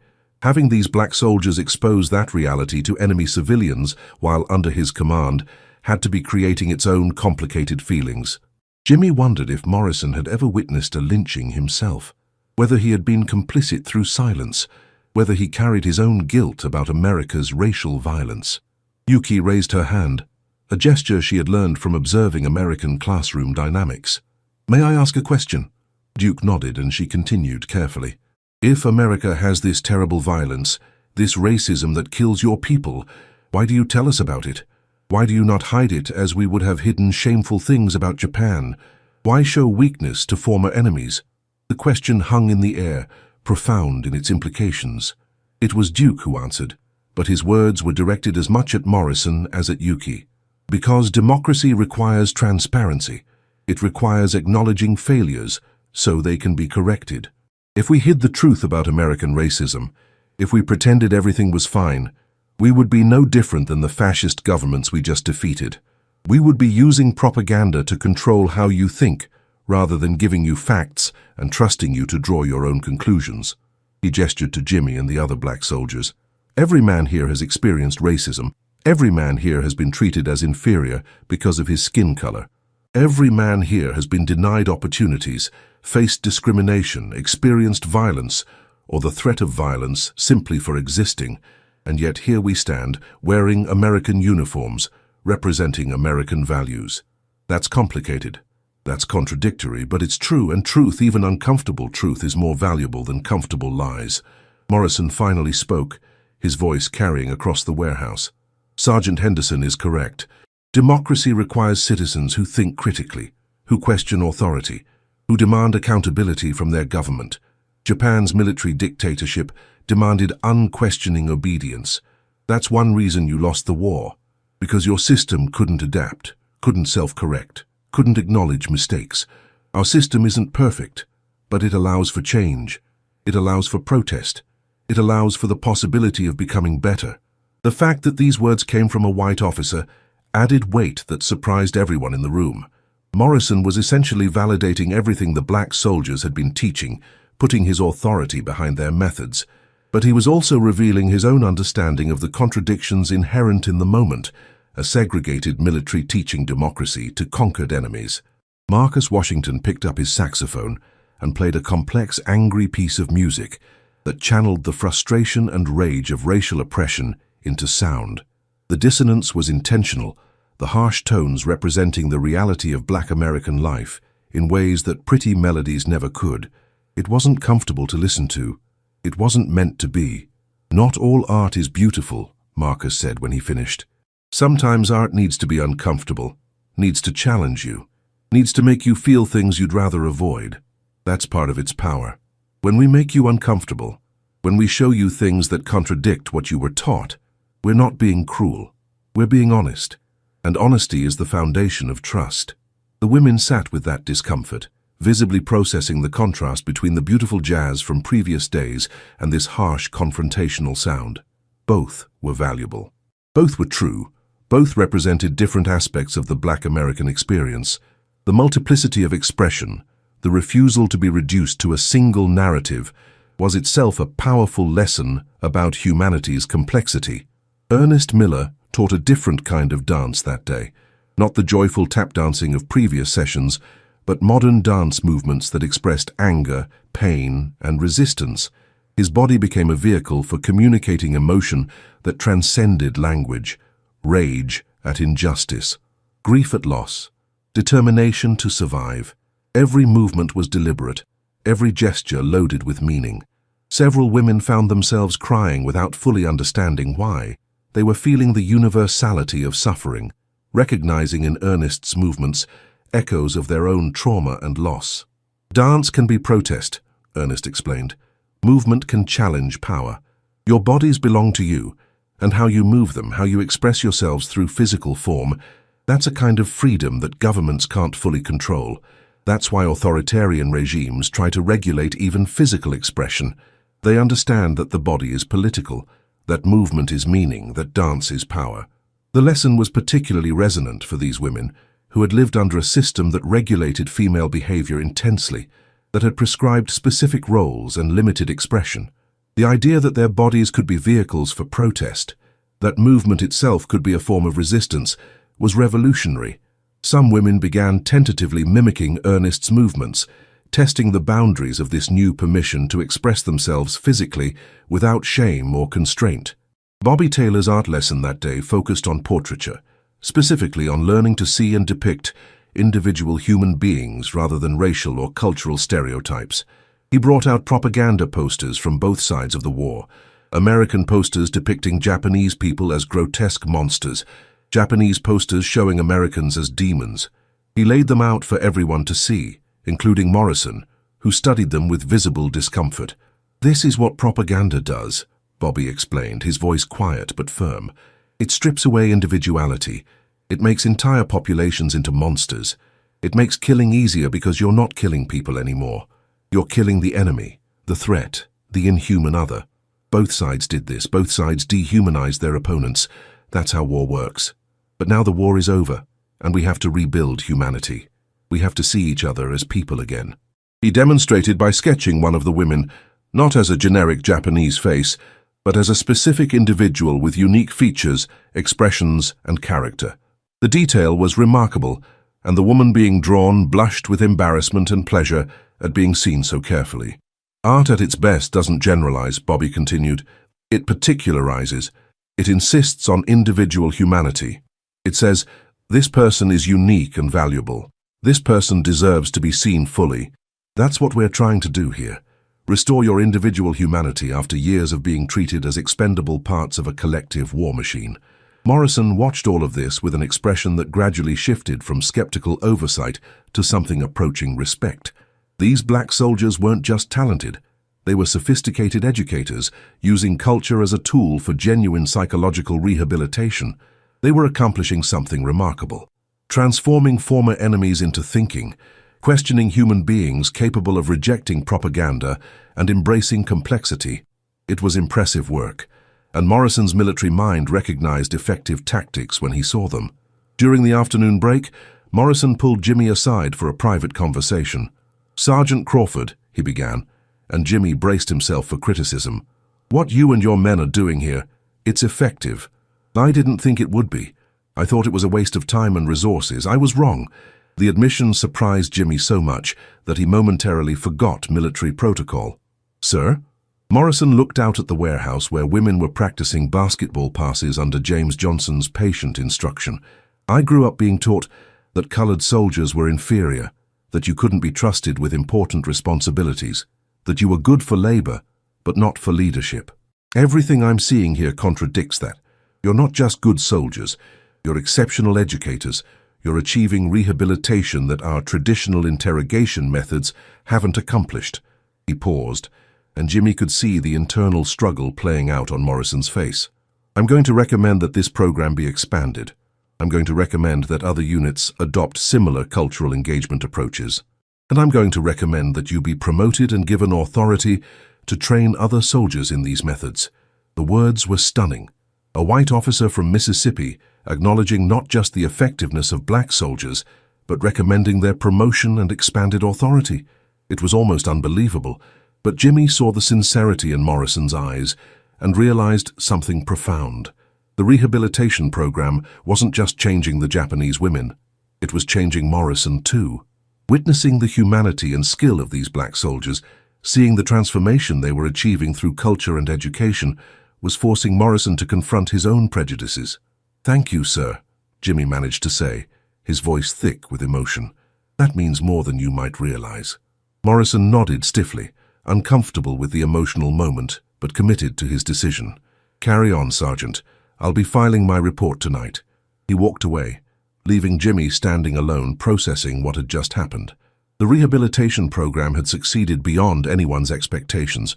Having these black soldiers expose that reality to enemy civilians while under his command had to be creating its own complicated feelings. Jimmy wondered if Morrison had ever witnessed a lynching himself, whether he had been complicit through silence, whether he carried his own guilt about America's racial violence. Yuki raised her hand, a gesture she had learned from observing American classroom dynamics. "May I ask a question?" Duke nodded, and she continued carefully. "If America has this terrible violence, this racism that kills your people, why do you tell us about it? Why do you not hide it as we would have hidden shameful things about Japan? Why show weakness to former enemies?" The question hung in the air, profound in its implications. It was Duke who answered, but his words were directed as much at Morrison as at Yuki. "Because democracy requires transparency. It requires acknowledging failures so they can be corrected. If we hid the truth about American racism, if we pretended everything was fine, we would be no different than the fascist governments we just defeated. We would be using propaganda to control how you think, rather than giving you facts and trusting you to draw your own conclusions." He gestured to Jimmy and the other black soldiers. "Every man here has experienced racism. Every man here has been treated as inferior because of his skin color. Every man here has been denied opportunities, faced discrimination, experienced violence, or the threat of violence simply for existing, and yet here we stand, wearing American uniforms, representing American values. That's complicated. That's contradictory, but it's true, and truth, even uncomfortable truth, is more valuable than comfortable lies." Morrison finally spoke, his voice carrying across the warehouse. "Sergeant Henderson is correct. Democracy requires citizens who think critically, who question authority, who demand accountability from their government. Japan's military dictatorship demanded unquestioning obedience. That's one reason you lost the war, because your system couldn't adapt, couldn't self-correct, couldn't acknowledge mistakes. Our system isn't perfect, but it allows for change. It allows for protest. It allows for the possibility of becoming better. The fact that these words came from a white officer added weight that surprised everyone in the room. Morrison was essentially validating everything the black soldiers had been teaching, putting his authority behind their methods. But he was also revealing his own understanding of the contradictions inherent in the moment, a segregated military teaching democracy to conquered enemies. Marcus Washington picked up his saxophone and played a complex, angry piece of music that channeled the frustration and rage of racial oppression into sound. The dissonance was intentional, the harsh tones representing the reality of black American life in ways that pretty melodies never could. It wasn't comfortable to listen to. It wasn't meant to be. Not all art is beautiful, Marcus said when he finished. Sometimes art needs to be uncomfortable, needs to challenge you, needs to make you feel things you'd rather avoid. That's part of its power. When we make you uncomfortable, when we show you things that contradict what you were taught, we're not being cruel. We're being honest. And honesty is the foundation of trust. The women sat with that discomfort, visibly processing the contrast between the beautiful jazz from previous days and this harsh, confrontational sound. Both were valuable. Both were true. Both represented different aspects of the black American experience. The multiplicity of expression, the refusal to be reduced to a single narrative, was itself a powerful lesson about humanity's complexity. Ernest Miller taught a different kind of dance that day, not the joyful tap dancing of previous sessions, but modern dance movements that expressed anger, pain, and resistance. His body became a vehicle for communicating emotion that transcended language, rage at injustice, grief at loss, determination to survive. Every movement was deliberate, every gesture loaded with meaning. Several women found themselves crying without fully understanding why. They were feeling the universality of suffering, recognizing in Ernest's movements echoes of their own trauma and loss. Dance can be protest, Ernest explained. Movement can challenge power. Your bodies belong to you, and how you move them, how you express yourselves through physical form, that's a kind of freedom that governments can't fully control. That's why authoritarian regimes try to regulate even physical expression. They understand that the body is political, that movement is meaning, that dance is power. The lesson was particularly resonant for these women, who had lived under a system that regulated female behavior intensely, that had prescribed specific roles and limited expression. The idea that their bodies could be vehicles for protest, that movement itself could be a form of resistance, was revolutionary. Some women began tentatively mimicking Ernest's movements, testing the boundaries of this new permission to express themselves physically without shame or constraint. Bobby Taylor's art lesson that day focused on portraiture, specifically on learning to see and depict individual human beings rather than racial or cultural stereotypes. He brought out propaganda posters from both sides of the war, American posters depicting Japanese people as grotesque monsters, Japanese posters showing Americans as demons. He laid them out for everyone to see, including Morrison, who studied them with visible discomfort. This is what propaganda does, Bobby explained, his voice quiet but firm. It strips away individuality. It makes entire populations into monsters. It makes killing easier because you're not killing people anymore. You're killing the enemy, the threat, the inhuman other. Both sides did this. Both sides dehumanized their opponents. That's how war works. But now the war is over, and we have to rebuild humanity. We have to see each other as people again. He demonstrated by sketching one of the women, not as a generic Japanese face, but as a specific individual with unique features, expressions, and character. The detail was remarkable, and the woman being drawn blushed with embarrassment and pleasure at being seen so carefully. Art at its best doesn't generalize, Bobby continued. It particularizes. It insists on individual humanity. It says, this person is unique and valuable. This person deserves to be seen fully. That's what we're trying to do here. Restore your individual humanity after years of being treated as expendable parts of a collective war machine. Morrison watched all of this with an expression that gradually shifted from skeptical oversight to something approaching respect. These black soldiers weren't just talented. They were sophisticated educators, using culture as a tool for genuine psychological rehabilitation. They were accomplishing something remarkable, transforming former enemies into thinking, questioning human beings capable of rejecting propaganda and embracing complexity. It was impressive work, and Morrison's military mind recognized effective tactics when he saw them. During the afternoon break, Morrison pulled Jimmy aside for a private conversation. "Sergeant Crawford," he began, and Jimmy braced himself for criticism. "What you and your men are doing here, it's effective. I didn't think it would be. I thought it was a waste of time and resources. I was wrong." The admission surprised Jimmy so much that he momentarily forgot military protocol. "Sir?" Morrison looked out at the warehouse where women were practicing basketball passes under James Johnson's patient instruction. "I grew up being taught that colored soldiers were inferior, that you couldn't be trusted with important responsibilities, that you were good for labor, but not for leadership. Everything I'm seeing here contradicts that. You're not just good soldiers, you're exceptional educators, you're achieving rehabilitation that our traditional interrogation methods haven't accomplished." He paused, and Jimmy could see the internal struggle playing out on Morrison's face. "I'm going to recommend that this program be expanded. I'm going to recommend that other units adopt similar cultural engagement approaches. And I'm going to recommend that you be promoted and given authority to train other soldiers in these methods." The words were stunning. A white officer from Mississippi acknowledging not just the effectiveness of black soldiers, but recommending their promotion and expanded authority. It was almost unbelievable, but Jimmy saw the sincerity in Morrison's eyes and realized something profound. The rehabilitation program wasn't just changing the Japanese women, it was changing Morrison too. Witnessing the humanity and skill of these black soldiers, seeing the transformation they were achieving through culture and education, was forcing Morrison to confront his own prejudices. "Thank you, sir," Jimmy managed to say, his voice thick with emotion. "That means more than you might realize." Morrison nodded stiffly, uncomfortable with the emotional moment, but committed to his decision. "Carry on, Sergeant. I'll be filing my report tonight." He walked away, leaving Jimmy standing alone processing what had just happened. The rehabilitation program had succeeded beyond anyone's expectations,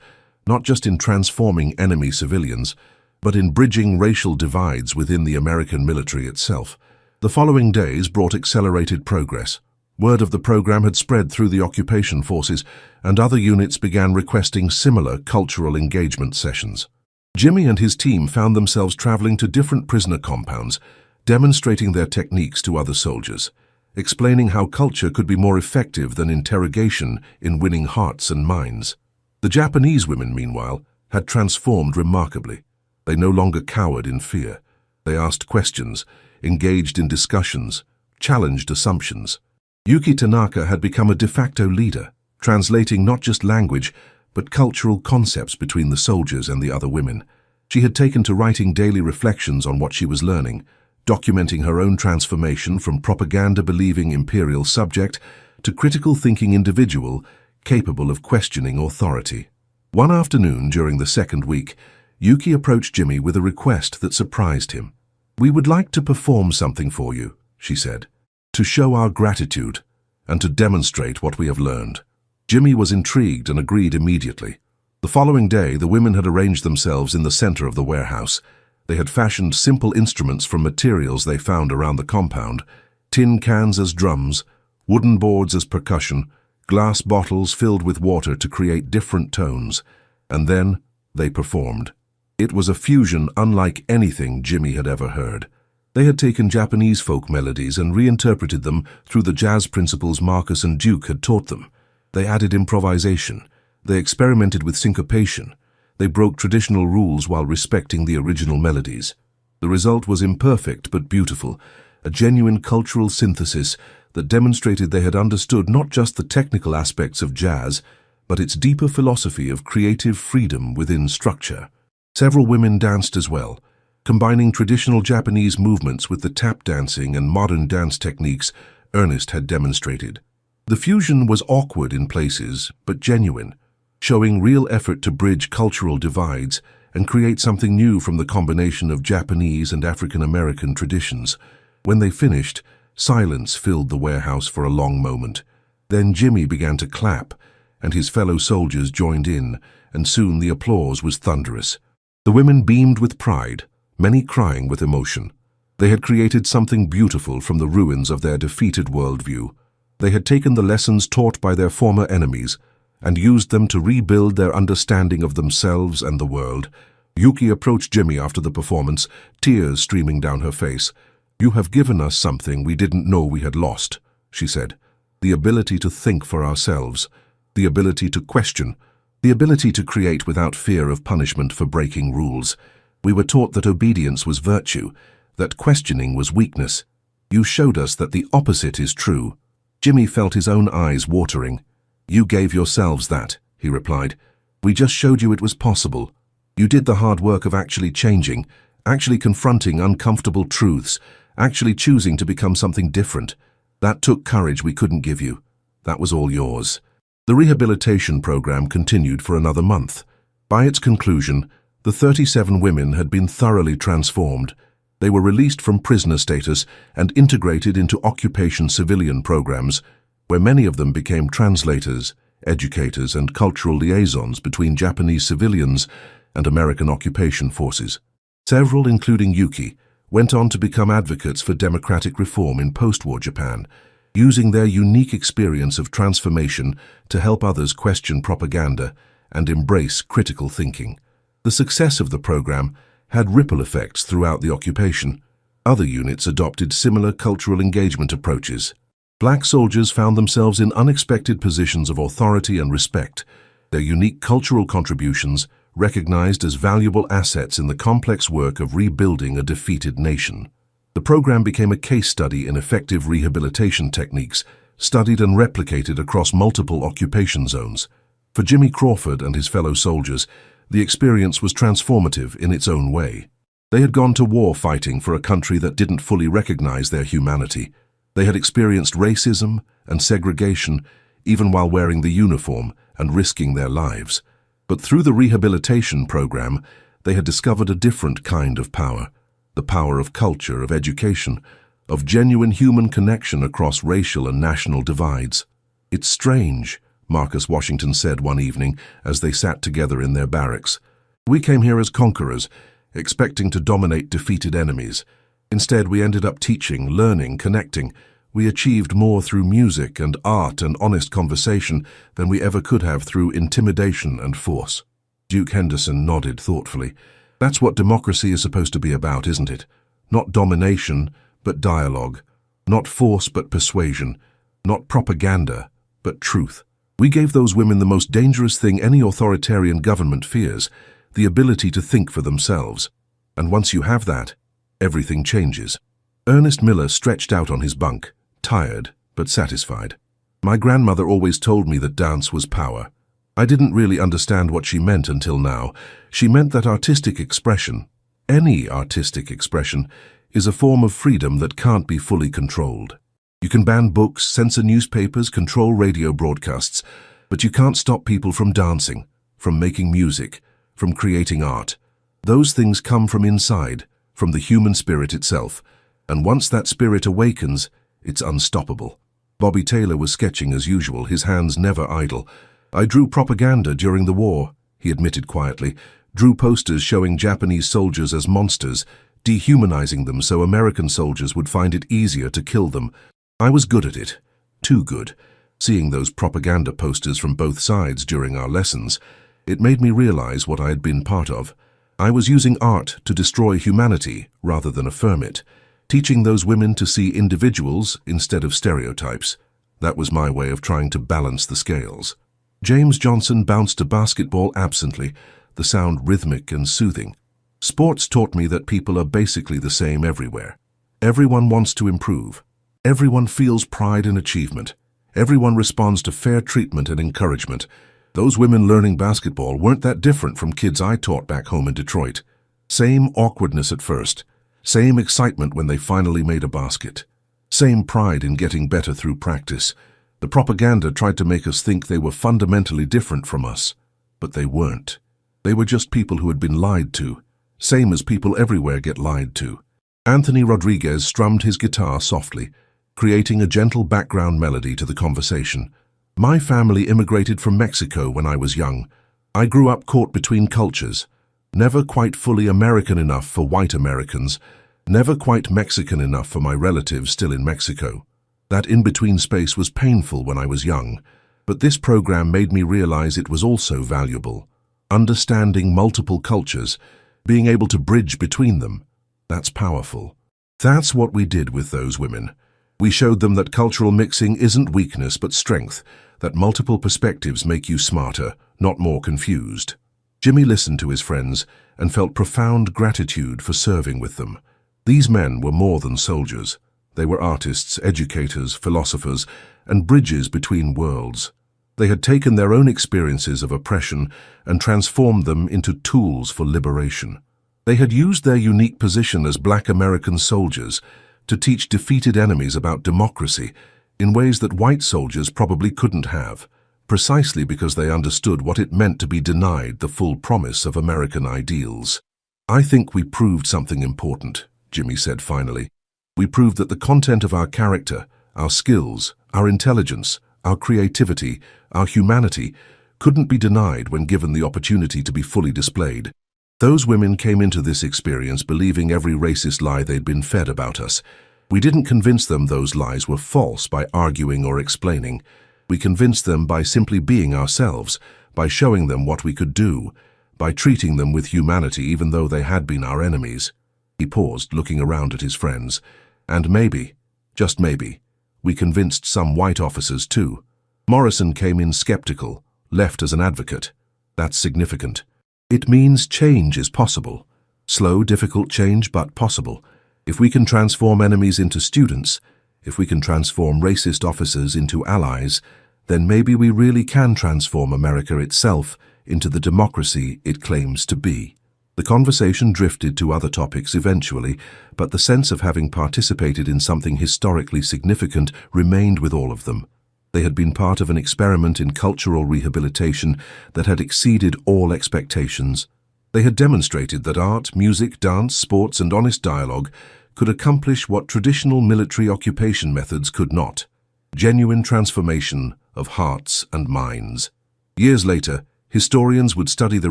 not just in transforming enemy civilians, but in bridging racial divides within the American military itself. The following days brought accelerated progress. Word of the program had spread through the occupation forces, and other units began requesting similar cultural engagement sessions. Jimmy and his team found themselves traveling to different prisoner compounds, demonstrating their techniques to other soldiers, explaining how culture could be more effective than interrogation in winning hearts and minds. The Japanese women, meanwhile, had transformed remarkably. They no longer cowered in fear. They asked questions, engaged in discussions, challenged assumptions. Yuki Tanaka had become a de facto leader, translating not just language, but cultural concepts between the soldiers and the other women. She had taken to writing daily reflections on what she was learning, documenting her own transformation from propaganda-believing imperial subject to critical-thinking individual capable of questioning authority. One afternoon during the second week, Yuki approached Jimmy with a request that surprised him. "We would like to perform something for you," she said, "to show our gratitude and to demonstrate what we have learned." Jimmy was intrigued and agreed immediately. The following day, the women had arranged themselves in the center of the warehouse. They had fashioned simple instruments from materials they found around the compound, tin cans as drums, wooden boards as percussion, glass bottles filled with water to create different tones. And then they performed. It was a fusion unlike anything Jimmy had ever heard. They had taken Japanese folk melodies and reinterpreted them through the jazz principles Marcus and Duke had taught them. They added improvisation. They experimented with syncopation. They broke traditional rules while respecting the original melodies. The result was imperfect but beautiful, a genuine cultural synthesis that demonstrated they had understood not just the technical aspects of jazz, but its deeper philosophy of creative freedom within structure. Several women danced as well, combining traditional Japanese movements with the tap dancing and modern dance techniques Ernest had demonstrated. The fusion was awkward in places, but genuine, showing real effort to bridge cultural divides and create something new from the combination of Japanese and African American traditions. When they finished, silence filled the warehouse for a long moment. Then Jimmy began to clap, and his fellow soldiers joined in, and soon the applause was thunderous. The women beamed with pride, many crying with emotion. They had created something beautiful from the ruins of their defeated worldview. They had taken the lessons taught by their former enemies and used them to rebuild their understanding of themselves and the world. Yuki approached Jimmy after the performance, tears streaming down her face. "You have given us something we didn't know we had lost," she said. "The ability to think for ourselves, the ability to question, the ability to create without fear of punishment for breaking rules. We were taught that obedience was virtue, that questioning was weakness. You showed us that the opposite is true." Jimmy felt his own eyes watering. "You gave yourselves that," he replied. "We just showed you it was possible. You did the hard work of actually changing, actually confronting uncomfortable truths, actually choosing to become something different. That took courage we couldn't give you. That was all yours." The rehabilitation program continued for another month. By its conclusion, the 37 women had been thoroughly transformed. They were released from prisoner status and integrated into occupation civilian programs, where many of them became translators, educators, and cultural liaisons between Japanese civilians and American occupation forces. Several, including Yuki, went on to become advocates for democratic reform in post-war Japan, using their unique experience of transformation to help others question propaganda and embrace critical thinking. The success of the program had ripple effects throughout the occupation. Other units adopted similar cultural engagement approaches. Black soldiers found themselves in unexpected positions of authority and respect, their unique cultural contributions recognized as valuable assets in the complex work of rebuilding a defeated nation. The program became a case study in effective rehabilitation techniques, studied and replicated across multiple occupation zones. For Jimmy Crawford and his fellow soldiers, the experience was transformative in its own way. They had gone to war fighting for a country that didn't fully recognize their humanity. They had experienced racism and segregation even while wearing the uniform and risking their lives. But through the rehabilitation program, they had discovered a different kind of power, the power of culture, of education, of genuine human connection across racial and national divides. "It's strange," Marcus Washington said one evening as they sat together in their barracks. "We came here as conquerors, expecting to dominate defeated enemies. Instead, we ended up teaching, learning, connecting. We achieved more through music and art and honest conversation than we ever could have through intimidation and force." Duke Henderson nodded thoughtfully. "That's what democracy is supposed to be about, isn't it? Not domination, but dialogue. Not force, but persuasion. Not propaganda, but truth. We gave those women the most dangerous thing any authoritarian government fears, the ability to think for themselves. And once you have that, everything changes." Ernest Miller stretched out on his bunk, tired but satisfied. "My grandmother always told me that dance was power. I didn't really understand what she meant until now. She meant that artistic expression, any artistic expression, is a form of freedom that can't be fully controlled. You can ban books, censor newspapers, control radio broadcasts, but you can't stop people from dancing, from making music, from creating art. Those things come from inside, from the human spirit itself, and once that spirit awakens, it's unstoppable." Bobby Taylor was sketching as usual, his hands never idle. "I drew propaganda during the war," he admitted quietly, "drew posters showing Japanese soldiers as monsters, dehumanizing them so American soldiers would find it easier to kill them. I was good at it, too good. Seeing those propaganda posters from both sides during our lessons, it made me realize what I had been part of. I was using art to destroy humanity rather than affirm it, teaching those women to see individuals instead of stereotypes. That was my way of trying to balance the scales." James Johnson bounced a basketball absently, the sound rhythmic and soothing. "Sports taught me that people are basically the same everywhere. Everyone wants to improve. Everyone feels pride in achievement. Everyone responds to fair treatment and encouragement. Those women learning basketball weren't that different from kids I taught back home in Detroit. Same awkwardness at first, same excitement when they finally made a basket, same pride in getting better through practice. The propaganda tried to make us think they were fundamentally different from us, but they weren't. They were just people who had been lied to, same as people everywhere get lied to." Anthony Rodriguez strummed his guitar softly, creating a gentle background melody to the conversation. "My family immigrated from Mexico when I was young. I grew up caught between cultures, never quite fully American enough for white Americans, Never quite Mexican enough for my relatives still in Mexico. That in-between space was painful when I was young, but this program made me realize it was also valuable. Understanding multiple cultures, being able to bridge between them, that's powerful. That's what we did with those women. We showed them that cultural mixing isn't weakness but strength, that multiple perspectives make you smarter, not more confused. Jimmy listened to his friends and felt profound gratitude for serving with them. These men were more than soldiers. They were artists, educators, philosophers, and bridges between worlds. They had taken their own experiences of oppression and transformed them into tools for liberation. They had used their unique position as Black American soldiers to teach defeated enemies about democracy in ways that white soldiers probably couldn't have, precisely because they understood what it meant to be denied the full promise of American ideals. "I think we proved something important," Jimmy said finally. "We proved that the content of our character, our skills, our intelligence, our creativity, our humanity, couldn't be denied when given the opportunity to be fully displayed." Those women came into this experience believing every racist lie they'd been fed about us. We didn't convince them those lies were false by arguing or explaining. We convinced them by simply being ourselves, by showing them what we could do, by treating them with humanity even though they had been our enemies. He paused, looking around at his friends. "And maybe, just maybe, we convinced some white officers too." Morrison came in skeptical, left as an advocate. "That's significant. It means change is possible. Slow, difficult change, but possible. If we can transform enemies into students, if we can transform racist officers into allies, then maybe we really can transform America itself into the democracy it claims to be." The conversation drifted to other topics eventually, but the sense of having participated in something historically significant remained with all of them. They had been part of an experiment in cultural rehabilitation that had exceeded all expectations. They had demonstrated that art, music, dance, sports, and honest dialogue could accomplish what traditional military occupation methods could not: genuine transformation of hearts and minds. Years later, historians would study the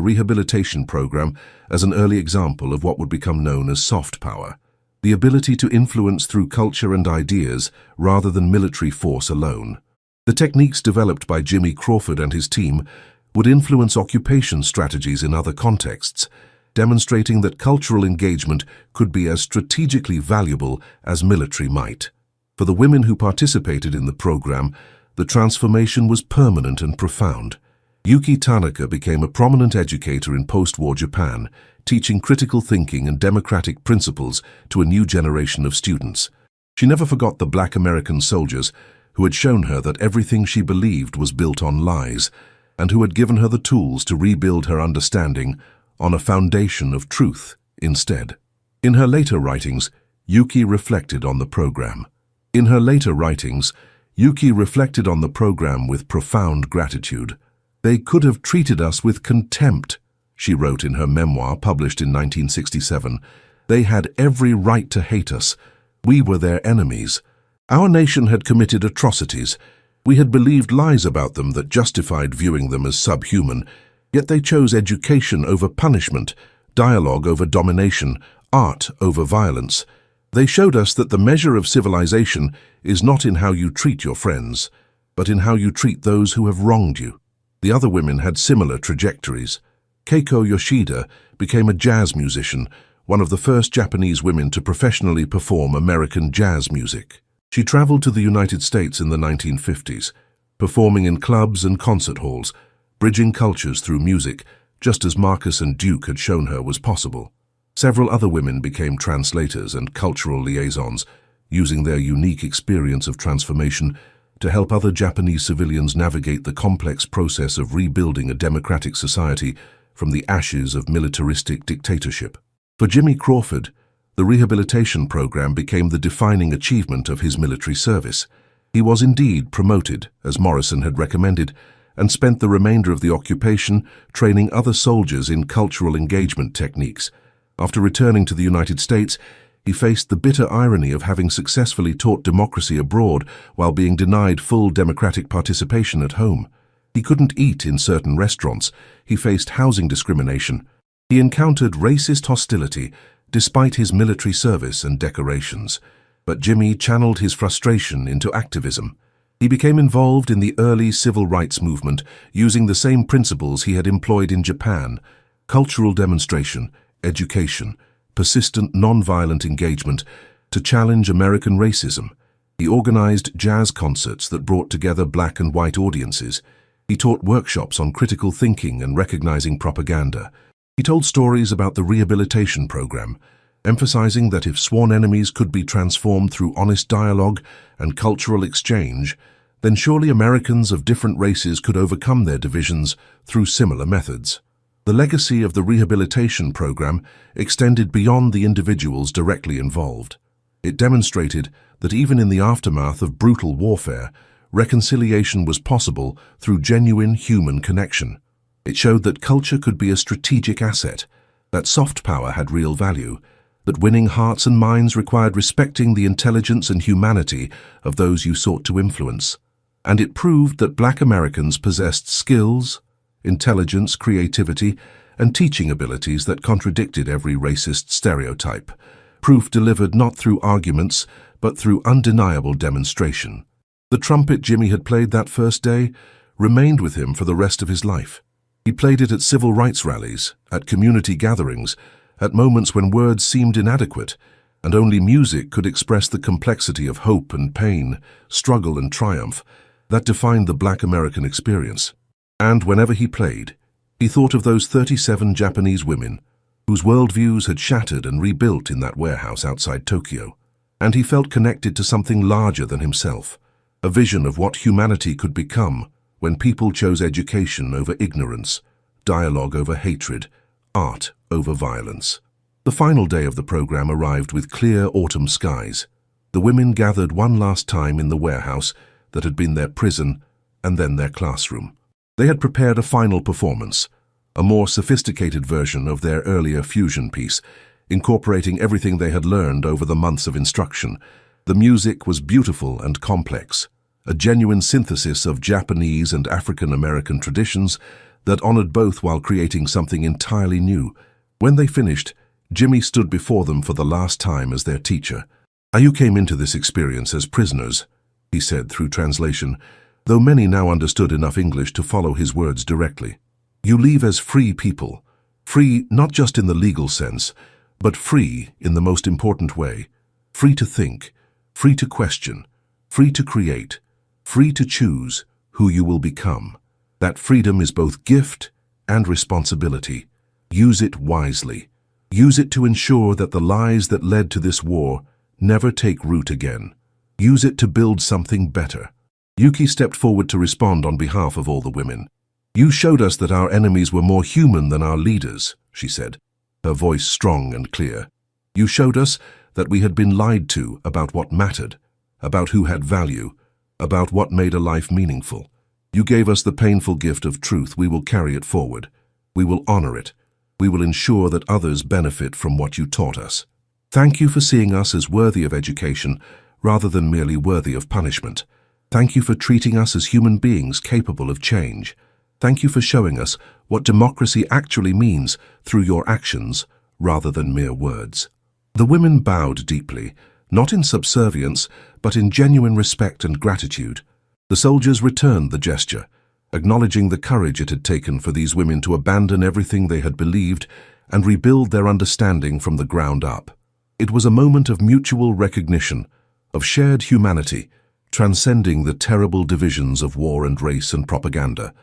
rehabilitation program as an early example of what would become known as soft power, the ability to influence through culture and ideas rather than military force alone. The techniques developed by Jimmy Crawford and his team would influence occupation strategies in other contexts, demonstrating that cultural engagement could be as strategically valuable as military might. For the women who participated in the program, the transformation was permanent and profound. Yuki Tanaka became a prominent educator in post-war Japan, teaching critical thinking and democratic principles to a new generation of students. She never forgot the Black American soldiers who had shown her that everything she believed was built on lies, and who had given her the tools to rebuild her understanding on a foundation of truth instead. In her later writings, Yuki reflected on the program. With profound gratitude. "They could have treated us with contempt," she wrote in her memoir published in 1967. "They had every right to hate us. We were their enemies. Our nation had committed atrocities. We had believed lies about them that justified viewing them as subhuman, yet they chose education over punishment, dialogue over domination, art over violence. They showed us that the measure of civilization is not in how you treat your friends, but in how you treat those who have wronged you." The other women had similar trajectories. Keiko Yoshida became a jazz musician, one of the first Japanese women to professionally perform American jazz music. She traveled to the United States in the 1950s, performing in clubs and concert halls, bridging cultures through music, just as Marcus and Duke had shown her was possible. Several other women became translators and cultural liaisons, using their unique experience of transformation to help other Japanese civilians navigate the complex process of rebuilding a democratic society from the ashes of militaristic dictatorship. For Jimmy Crawford, the rehabilitation program became the defining achievement of his military service. He was indeed promoted, as Morrison had recommended, and spent the remainder of the occupation training other soldiers in cultural engagement techniques. After returning to the United States, he faced the bitter irony of having successfully taught democracy abroad while being denied full democratic participation at home. He couldn't eat in certain restaurants. He faced housing discrimination. He encountered racist hostility despite his military service and decorations. But Jimmy channeled his frustration into activism. He became involved in the early civil rights movement, using the same principles he had employed in Japan: cultural demonstration, education, persistent nonviolent engagement, to challenge American racism. He organized jazz concerts that brought together black and white audiences. He taught workshops on critical thinking and recognizing propaganda. He told stories about the rehabilitation program, emphasizing that if sworn enemies could be transformed through honest dialogue and cultural exchange, then surely Americans of different races could overcome their divisions through similar methods. The legacy of the rehabilitation program extended beyond the individuals directly involved. It demonstrated that even in the aftermath of brutal warfare, reconciliation was possible through genuine human connection. It showed that culture could be a strategic asset, that soft power had real value, that winning hearts and minds required respecting the intelligence and humanity of those you sought to influence. And it proved that Black Americans possessed skills, intelligence, creativity, and teaching abilities that contradicted every racist stereotype. Proof delivered not through arguments, but through undeniable demonstration. The trumpet Jimmy had played that first day remained with him for the rest of his life. He played it at civil rights rallies, at community gatherings, at moments when words seemed inadequate, and only music could express the complexity of hope and pain, struggle and triumph that defined the Black American experience. And whenever he played, he thought of those 37 Japanese women whose worldviews had shattered and rebuilt in that warehouse outside Tokyo. And he felt connected to something larger than himself, a vision of what humanity could become when people chose education over ignorance, dialogue over hatred, art over violence. The final day of the program arrived with clear autumn skies. The women gathered one last time in the warehouse that had been their prison and then their classroom. They had prepared a final performance, a more sophisticated version of their earlier fusion piece, incorporating everything they had learned over the months of instruction. The music was beautiful and complex, a genuine synthesis of Japanese and African American traditions that honored both while creating something entirely new. When they finished, Jimmy stood before them for the last time as their teacher. "You came into this experience as prisoners," he said through translation, though many now understood enough English to follow his words directly. "You leave as free people, free not just in the legal sense, but free in the most important way, free to think, free to question, free to create, free to choose who you will become. That freedom is both gift and responsibility. Use it wisely. Use it to ensure that the lies that led to this war never take root again. Use it to build something better." Yuki stepped forward to respond on behalf of all the women. "You showed us that our enemies were more human than our leaders," she said, her voice strong and clear. "You showed us that we had been lied to about what mattered, about who had value, about what made a life meaningful. You gave us the painful gift of truth. We will carry it forward. We will honor it. We will ensure that others benefit from what you taught us. Thank you for seeing us as worthy of education rather than merely worthy of punishment. Thank you for treating us as human beings capable of change. Thank you for showing us what democracy actually means through your actions rather than mere words." The women bowed deeply, not in subservience, but in genuine respect and gratitude. The soldiers returned the gesture, acknowledging the courage it had taken for these women to abandon everything they had believed and rebuild their understanding from the ground up. It was a moment of mutual recognition, of shared humanity, transcending the terrible divisions of war and race and propaganda.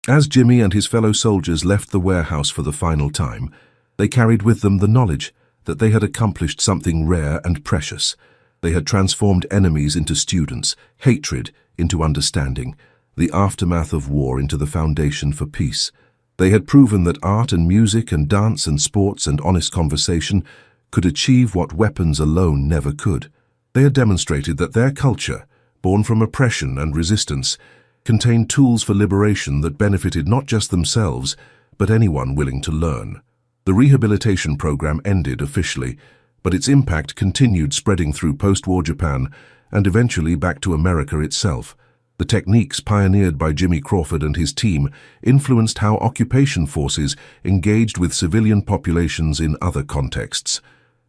As Jimmy and his fellow soldiers left the warehouse for the final time, they carried with them the knowledge that they had accomplished something rare and precious. They had transformed enemies into students, hatred into understanding, the aftermath of war into the foundation for peace. They had proven that art and music and dance and sports and honest conversation could achieve what weapons alone never could. They had demonstrated that their culture, born from oppression and resistance, contained tools for liberation that benefited not just themselves, but anyone willing to learn. The rehabilitation program ended officially, but its impact continued spreading through post-war Japan and eventually back to America itself. The techniques pioneered by Jimmy Crawford and his team influenced how occupation forces engaged with civilian populations in other contexts.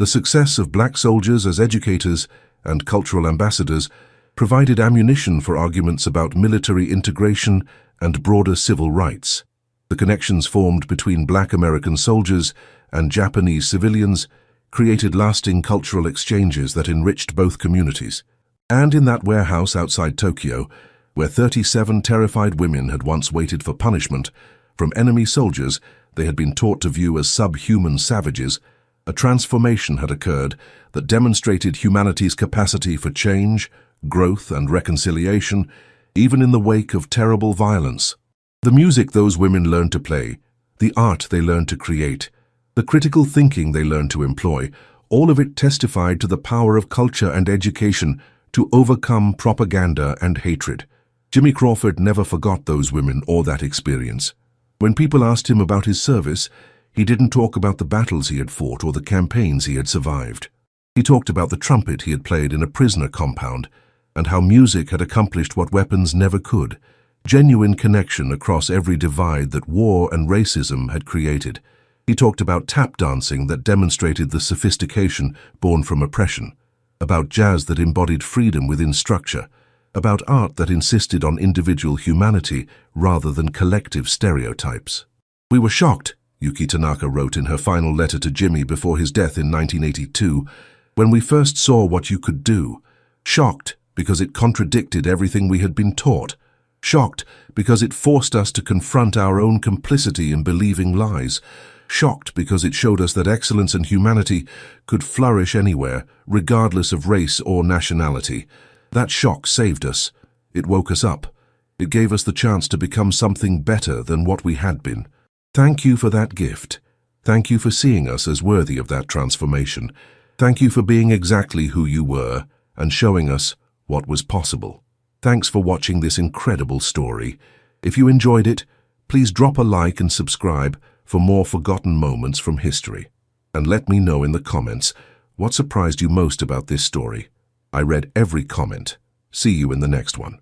The success of black soldiers as educators and cultural ambassadors provided ammunition for arguments about military integration and broader civil rights. The connections formed between black American soldiers and Japanese civilians created lasting cultural exchanges that enriched both communities. And in that warehouse outside Tokyo, where 37 terrified women had once waited for punishment from enemy soldiers they had been taught to view as subhuman savages, a transformation had occurred that demonstrated humanity's capacity for change, growth, and reconciliation, even in the wake of terrible violence. The music those women learned to play, the art they learned to create, the critical thinking they learned to employ, all of it testified to the power of culture and education to overcome propaganda and hatred. Jimmy Crawford never forgot those women or that experience. When people asked him about his service, he didn't talk about the battles he had fought or the campaigns he had survived. He talked about the trumpet he had played in a prisoner compound and how music had accomplished what weapons never could, genuine connection across every divide that war and racism had created. He talked about tap dancing that demonstrated the sophistication born from oppression, about jazz that embodied freedom within structure, about art that insisted on individual humanity rather than collective stereotypes. "We were shocked," Yuki Tanaka wrote in her final letter to Jimmy before his death in 1982, "when we first saw what you could do. Shocked because it contradicted everything we had been taught. Shocked because it forced us to confront our own complicity in believing lies. Shocked because it showed us that excellence and humanity could flourish anywhere, regardless of race or nationality. That shock saved us. It woke us up. It gave us the chance to become something better than what we had been. Thank you for that gift. Thank you for seeing us as worthy of that transformation. Thank you for being exactly who you were and showing us what was possible. Thanks for watching this incredible story. If you enjoyed it, please drop a like and subscribe for more forgotten moments from history. And let me know in the comments what surprised you most about this story. I read every comment. See you in the next one.